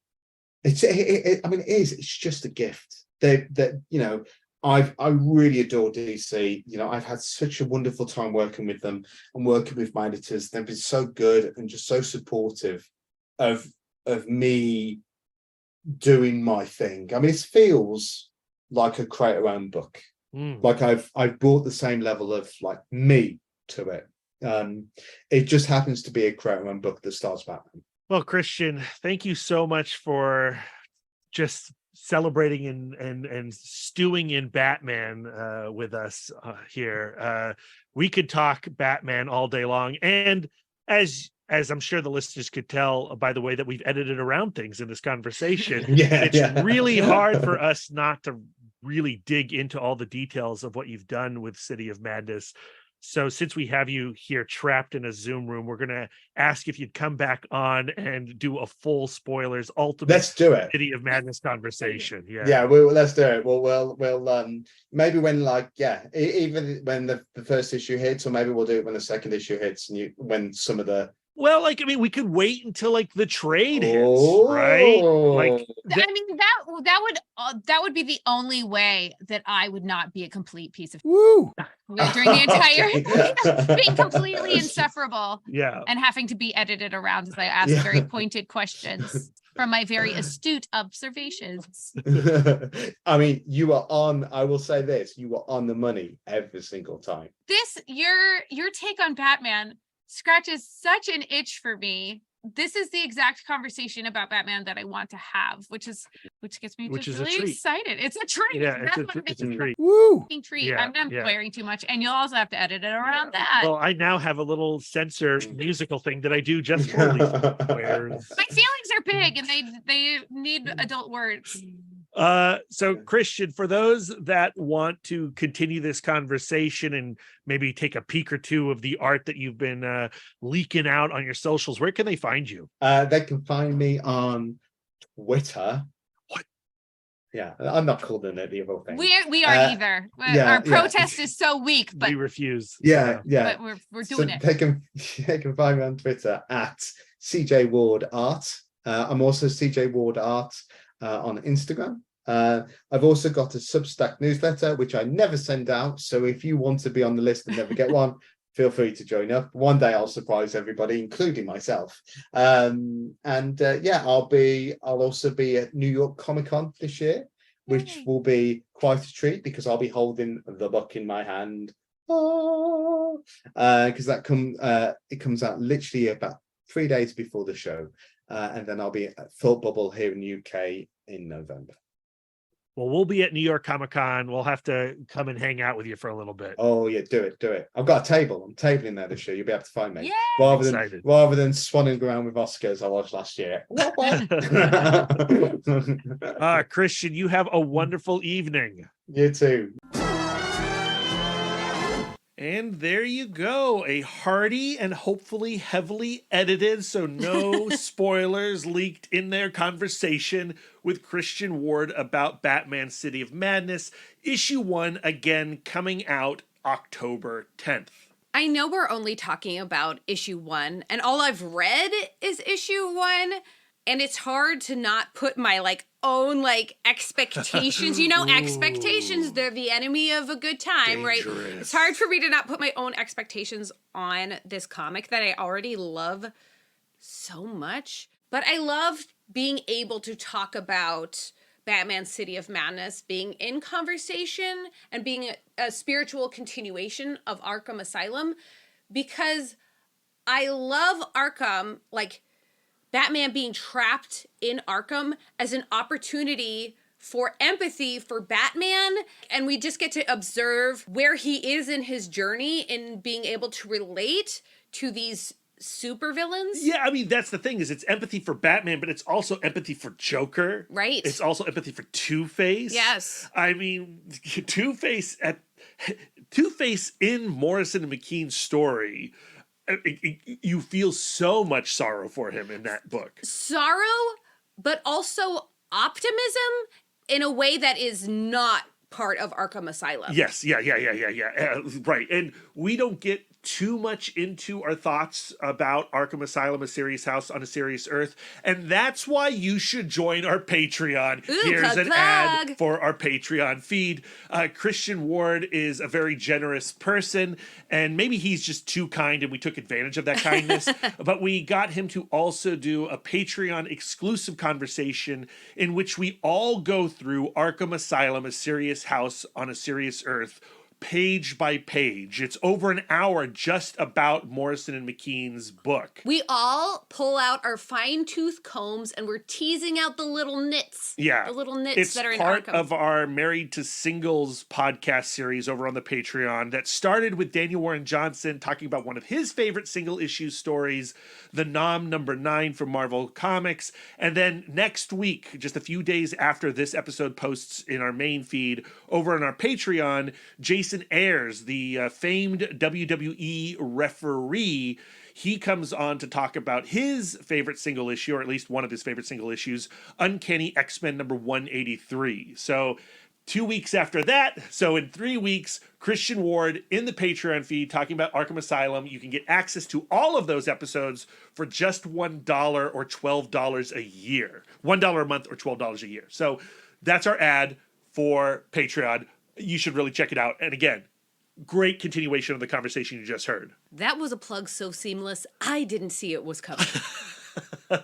it's just a gift. That I really adore DC. You know, I've had such a wonderful time working with them and working with my editors. They've been so good and just so supportive of me doing my thing. I mean, it feels like a creator-owned book. Like I've brought the same level of like me to it. It just happens to be a creator-owned book that stars Batman. Well, Christian, thank you so much for just celebrating and stewing in Batman with us here. We could talk Batman all day long, and as I'm sure the listeners could tell by the way that we've edited around things in this conversation, it's really hard for us not to really dig into all the details of what you've done with City of Madness. So since we have you here trapped in a Zoom room, we're going to ask if you'd come back on and do a full spoilers ultimate Let's do it. City of Madness conversation. Let's do it. We'll maybe when even when the first issue hits, or maybe we'll do it when the second issue hits, and when some of the we could wait until like the trade hits, right? Like I mean, that would be the only way that I would not be a complete piece of during the entire being completely insufferable. Yeah. And having to be edited around as I ask very pointed questions from my very astute observations. I mean, I will say this, you were on the money every single time. Your take on Batman scratches such an itch for me. This is the exact conversation about Batman that I want to have, which gets me just really excited. It's a treat. Yeah, it's a treat. Woo! Treat. I'm not swearing too much, and you'll also have to edit it around that. Well, I now have a little censor musical thing that I do just for these swears. My feelings are big, and they need adult words. So Christian, for those that want to continue this conversation and maybe take a peek or two of the art that you've been leaking out on your socials, where can they find you? They can find me on Twitter. What? Yeah, I'm not called an the other thing. We are either. Our protest is so weak, but we refuse. Yeah. But we're doing it. They can find me on Twitter at CJ Ward Art. I'm also CJ Ward Art on Instagram. I've also got a Substack newsletter, which I never send out. So if you want to be on the list and never get one, feel free to join up. One day I'll surprise everybody, including myself. I'll also be at New York Comic Con this year, which will be quite a treat because I'll be holding the book in my hand. Because it comes out literally about 3 days before the show. And then I'll be at Thought Bubble here in the UK in November. Well, we'll be at New York Comic Con. We'll have to come and hang out with you for a little bit. Oh yeah, do it. I've got a table. I'm tabling there this year. You'll be able to find me. Yeah. Rather than swanning around with Oscars I was last year. Christian, you have a wonderful evening. You too. And there you go, a hearty and hopefully heavily edited, so no spoilers leaked in their conversation with Christian Ward about Batman City of Madness, issue 1, again coming out October 10th. I know we're only talking about issue 1, and all I've read is issue 1, and it's hard to not put my own expectations. Expectations, they're the enemy of a good time, right? It's hard for me to not put my own expectations on this comic that I already love so much. But I love being able to talk about Batman City of Madness being in conversation and being a spiritual continuation of Arkham Asylum, because I love Arkham, Batman being trapped in Arkham as an opportunity for empathy for Batman, and we just get to observe where he is in his journey in being able to relate to these supervillains. Yeah, I mean, that's the thing, is it's empathy for Batman, but it's also empathy for Joker. Right. It's also empathy for Two-Face. Yes. I mean, Two-Face in Morrison and McKean's story, you feel so much sorrow for him in that book. Sorrow, but also optimism in a way that is not part of Arkham Asylum. Yes, yeah. Right. And we don't get too much into our thoughts about Arkham Asylum, A Serious House on a Serious Earth, and that's why you should join our Patreon. Ooh, Here's plug, an plug. ad for our Patreon feed. Christian Ward is a very generous person, and maybe he's just too kind and we took advantage of that kindness, but we got him to also do a Patreon exclusive conversation in which we all go through Arkham Asylum, A Serious House on a Serious Earth, page by page. It's over an hour just about Morrison and McKean's book. We all pull out our fine-tooth combs and we're teasing out the little nits. Yeah. The little nits It's that are in part Arkham. of our Married to Singles podcast series over on the Patreon that started with Daniel Warren Johnson talking about one of his favorite single issue stories, The Nom #9 from Marvel Comics. And then next week, just a few days after this episode posts in our main feed, over on our Patreon, Jason Ayers, the famed WWE referee, he comes on to talk about his favorite single issue, or at least one of his favorite single issues, Uncanny X-Men number 183. So 2 weeks after that, so in 3 weeks, Christian Ward in the Patreon feed talking about Arkham Asylum. You can get access to all of those episodes for just $1 or $12 a year. $1 a month or $12 a year. So that's our ad for Patreon. You should really check it out. And again, great continuation of the conversation you just heard. That was a plug so seamless, I didn't see it was coming.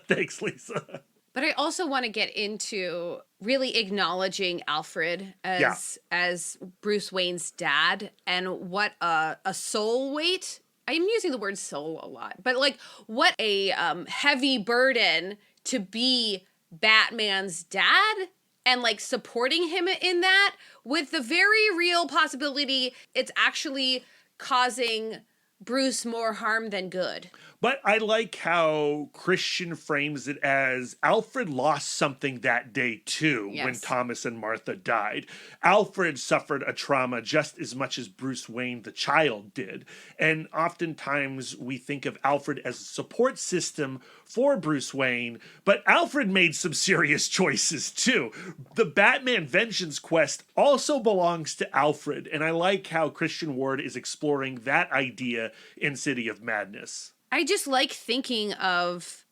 Thanks, Lisa. But I also want to get into really acknowledging Alfred as Bruce Wayne's dad and what a soul weight. I'm using the word soul a lot, but like what a heavy burden to be Batman's dad and like supporting him in that, with the very real possibility it's actually causing Bruce more harm than good. But I like how Christian frames it as Alfred lost something that day too, when Thomas and Martha died. Alfred suffered a trauma just as much as Bruce Wayne, the child, did. And oftentimes we think of Alfred as a support system for Bruce Wayne, but Alfred made some serious choices too. The Batman vengeance quest also belongs to Alfred, and I like how Christian Ward is exploring that idea in City of Madness. I just like thinking of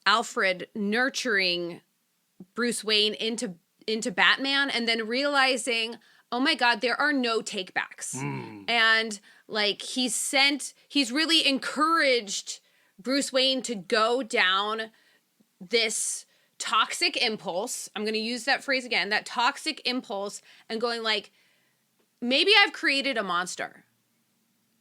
Alfred nurturing Bruce Wayne into Batman and then realizing, oh my God, there are no takebacks. And like he's really encouraged Bruce Wayne to go down this toxic impulse. I'm going to use that phrase again, that toxic impulse, and going like, maybe I've created a monster.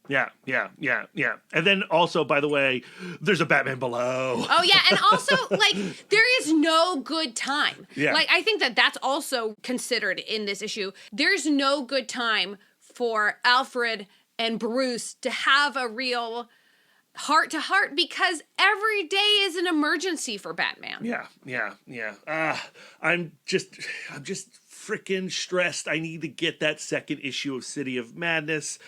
Yeah. And then also, by the way, there's a Batman below. Oh, yeah. And also, like, there is no good time. Yeah. Like, I think that that's also considered in this issue. There's no good time for Alfred and Bruce to have a real heart-to-heart because every day is an emergency for Batman. Yeah. I'm just freaking stressed. I need to get that second issue of City of Madness.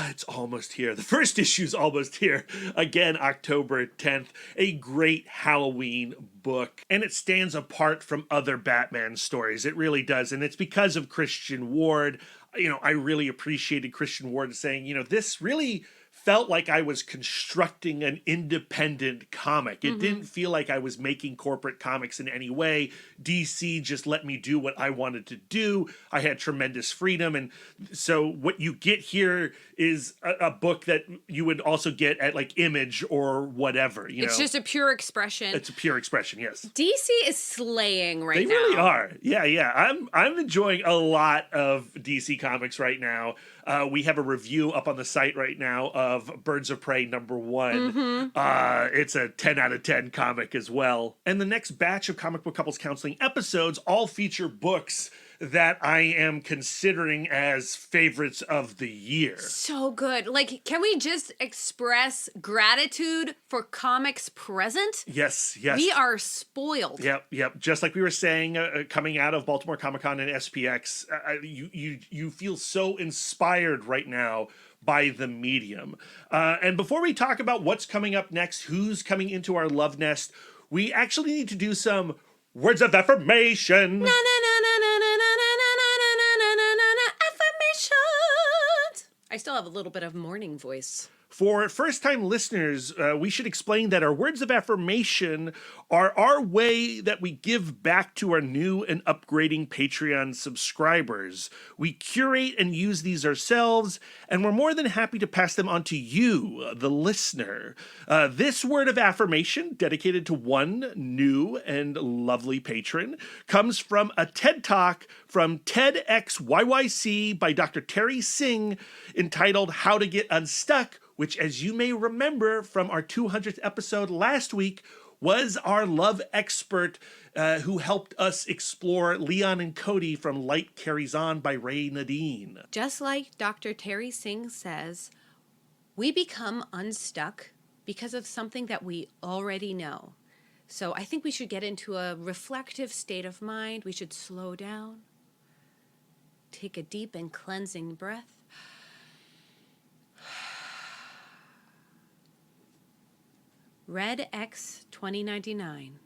It's almost here. The first issue's almost here. Again, October 10th. A great Halloween book. And it stands apart from other Batman stories. It really does. And it's because of Christian Ward. I really appreciated Christian Ward saying, this really felt like I was constructing an independent comic. It didn't feel like I was making corporate comics in any way. DC just let me do what I wanted to do. I had tremendous freedom. And so what you get here is a book that you would also get at like Image or whatever. It's just a pure expression. It's a pure expression, yes. DC is slaying right now. They really are. Yeah. I'm enjoying a lot of DC comics right now. We have a review up on the site right now of Birds of Prey #1. It's a 10 out of 10 comic as well. And the next batch of Comic Book Couples Counseling episodes all feature books that I am considering as favorites of the year. So good. Like, can we just express gratitude for comics present? Yes. We are spoiled. Yep. Just like we were saying, coming out of Baltimore Comic-Con and SPX, you feel so inspired right now by the medium. And before we talk about what's coming up next, who's coming into our love nest, we actually need to do some words of affirmation. I still have a little bit of morning voice. For first-time listeners, we should explain that our words of affirmation are our way that we give back to our new and upgrading Patreon subscribers. We curate and use these ourselves, and we're more than happy to pass them on to you, the listener. This word of affirmation, dedicated to one new and lovely patron, comes from a TED Talk from TEDxYYC by Dr. Terry Singh entitled How to Get Unstuck, which, as you may remember from our 200th episode last week, was our love expert who helped us explore Leon and Cody from Light Carries On by Ray Nadine. Just like Dr. Terry Singh says, we become unstuck because of something that we already know. So I think we should get into a reflective state of mind. We should slow down, take a deep and cleansing breath. Red X 2099.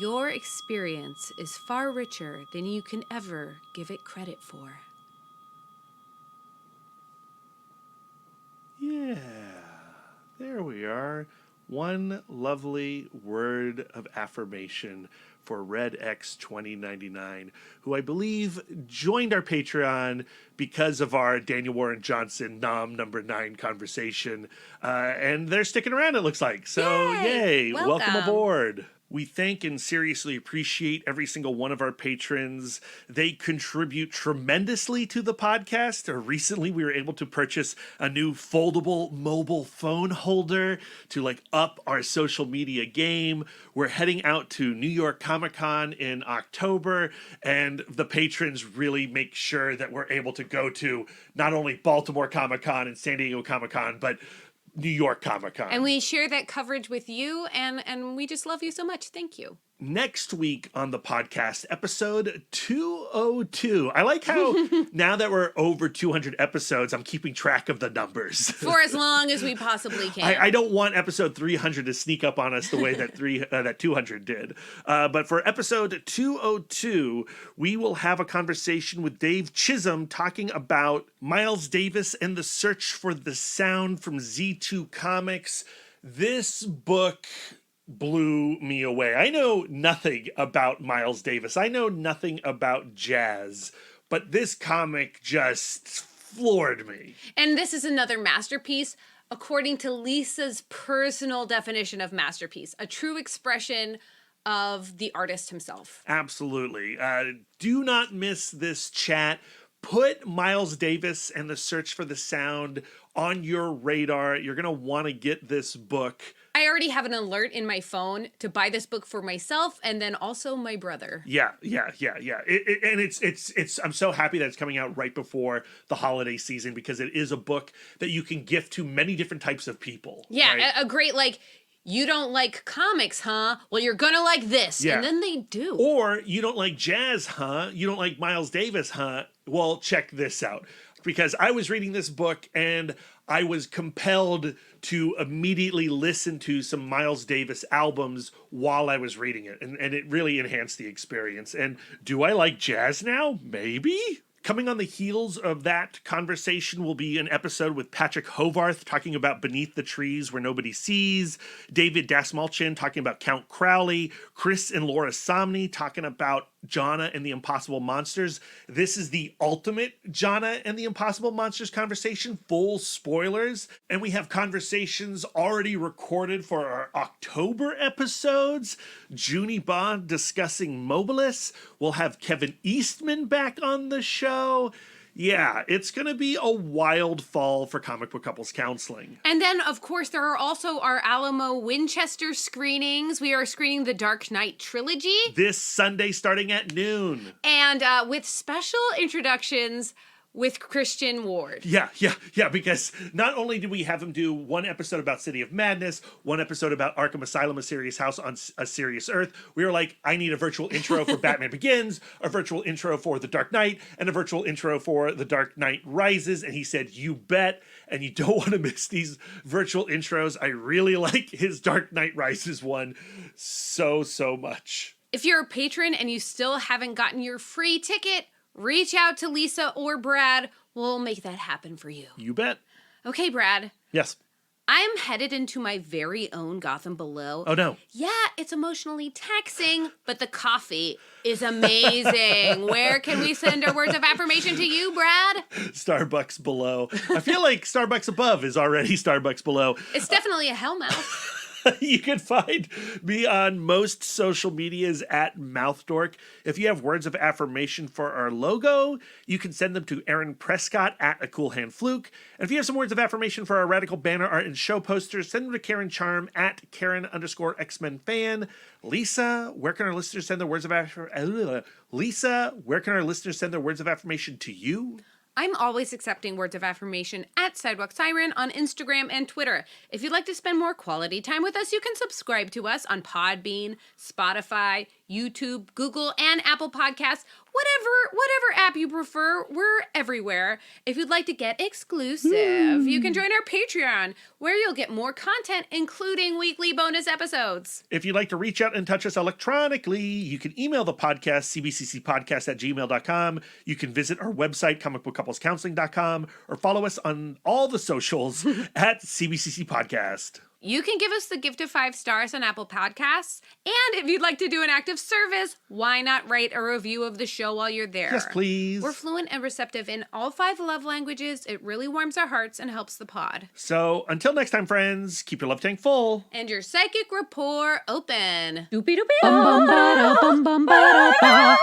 Your experience is far richer than you can ever give it credit for. Yeah, there we are. One lovely word of affirmation for Red X 2099, who I believe joined our Patreon because of our Daniel Warren Johnson Nom number 9 conversation. And they're sticking around, it looks like. So yay, welcome aboard. We thank and seriously appreciate every single one of our patrons. They contribute tremendously to the podcast. Recently, we were able to purchase a new foldable mobile phone holder to up our social media game. We're heading out to New York Comic Con in October, and the patrons really make sure that we're able to go to not only Baltimore Comic Con and San Diego Comic Con, but New York Comic Con. And we share that coverage with you, and we just love you so much. Thank you. Next week on the podcast, episode 202. I like how now that we're over 200 episodes, I'm keeping track of the numbers. For as long as we possibly can. I don't want episode 300 to sneak up on us the way that that 200 did. But for episode 202, we will have a conversation with Dave Chisholm talking about Miles Davis and the Search for the Sound from Z2 Comics. This book blew me away. I know nothing about Miles Davis. I know nothing about jazz, but this comic just floored me. And this is another masterpiece, according to Lisa's personal definition of masterpiece, a true expression of the artist himself. Absolutely. Do not miss this chat. Put Miles Davis and the Search for the Sound on your radar. You're going to want to get this book. I already have an alert in my phone to buy this book for myself and then also my brother. Yeah. And it's I'm so happy that it's coming out right before the holiday season, because it is a book that you can gift to many different types of people. Yeah, right? a great, you don't like comics, huh? Well, you're gonna like this. Yeah. And then they do. Or you don't like jazz, huh? You don't like Miles Davis, huh? Well, check this out. Because I was reading this book and I was compelled to immediately listen to some Miles Davis albums while I was reading it. And it really enhanced the experience. And do I like jazz now? Maybe. Coming on the heels of that conversation will be an episode with Patrick Hovarth talking about Beneath the Trees Where Nobody Sees, David Dasmalchian talking about Count Crowley, Chris and Laura Somney talking about Jonna and the Impossible Monsters. This is the ultimate Jonna and the Impossible Monsters conversation, full spoilers. And we have conversations already recorded for our October episodes. Junie Bond discussing Mobilis. We'll have Kevin Eastman back on the show. Yeah, it's going to be a wild fall for Comic Book Couples Counseling. And then, of course, there are also our Alamo Winchester screenings. We are screening the Dark Knight trilogy. This Sunday starting at noon. And with special introductions with Christian Ward. Yeah, because not only did we have him do one episode about City of Madness, one episode about Arkham Asylum, A Serious House on A Serious Earth, we were like, I need a virtual intro for Batman Begins, a virtual intro for The Dark Knight, and a virtual intro for The Dark Knight Rises, and he said, you bet, and you don't want to miss these virtual intros. I really like his Dark Knight Rises one so much. If you're a patron and you still haven't gotten your free ticket, reach out to Lisa or Brad. We'll make that happen for you. You bet. Okay, Brad. Yes. I am headed into my very own Gotham Below. Oh, no. Yeah, it's emotionally taxing, but the coffee is amazing. Where can we send our words of affirmation to you, Brad? Starbucks below. I feel like Starbucks above is already Starbucks below. It's definitely a hellmouth. You can find me on most social medias at MouthDork. If you have words of affirmation for our logo, you can send them to Aaron Prescott at A Cool Hand Fluke. And if you have some words of affirmation for our radical banner art and show posters, send them to Karen Charm at Karen_X-Men fan. Lisa, where can our listeners send their words of affirmation? Lisa, where can our listeners send their words of affirmation to you? I'm always accepting words of affirmation at Sidewalk Siren on Instagram and Twitter. If you'd like to spend more quality time with us, you can subscribe to us on Podbean, Spotify, YouTube, Google, and Apple Podcasts. Whatever app you prefer, we're everywhere. If you'd like to get exclusive, you can join our Patreon, where you'll get more content, including weekly bonus episodes. If you'd like to reach out and touch us electronically, you can email the podcast, cbccpodcast@gmail.com. You can visit our website, comicbookcouplescounseling.com, or follow us on all the socials at CBCC Podcast. You can give us the gift of 5 stars on Apple Podcasts. And if you'd like to do an act of service, why not write a review of the show while you're there? Yes, please. We're fluent and receptive in all 5 love languages. It really warms our hearts and helps the pod. So until next time, friends, keep your love tank full. And your psychic rapport open. Doopy doopy. Bum bum ba da bum bum ba da ba.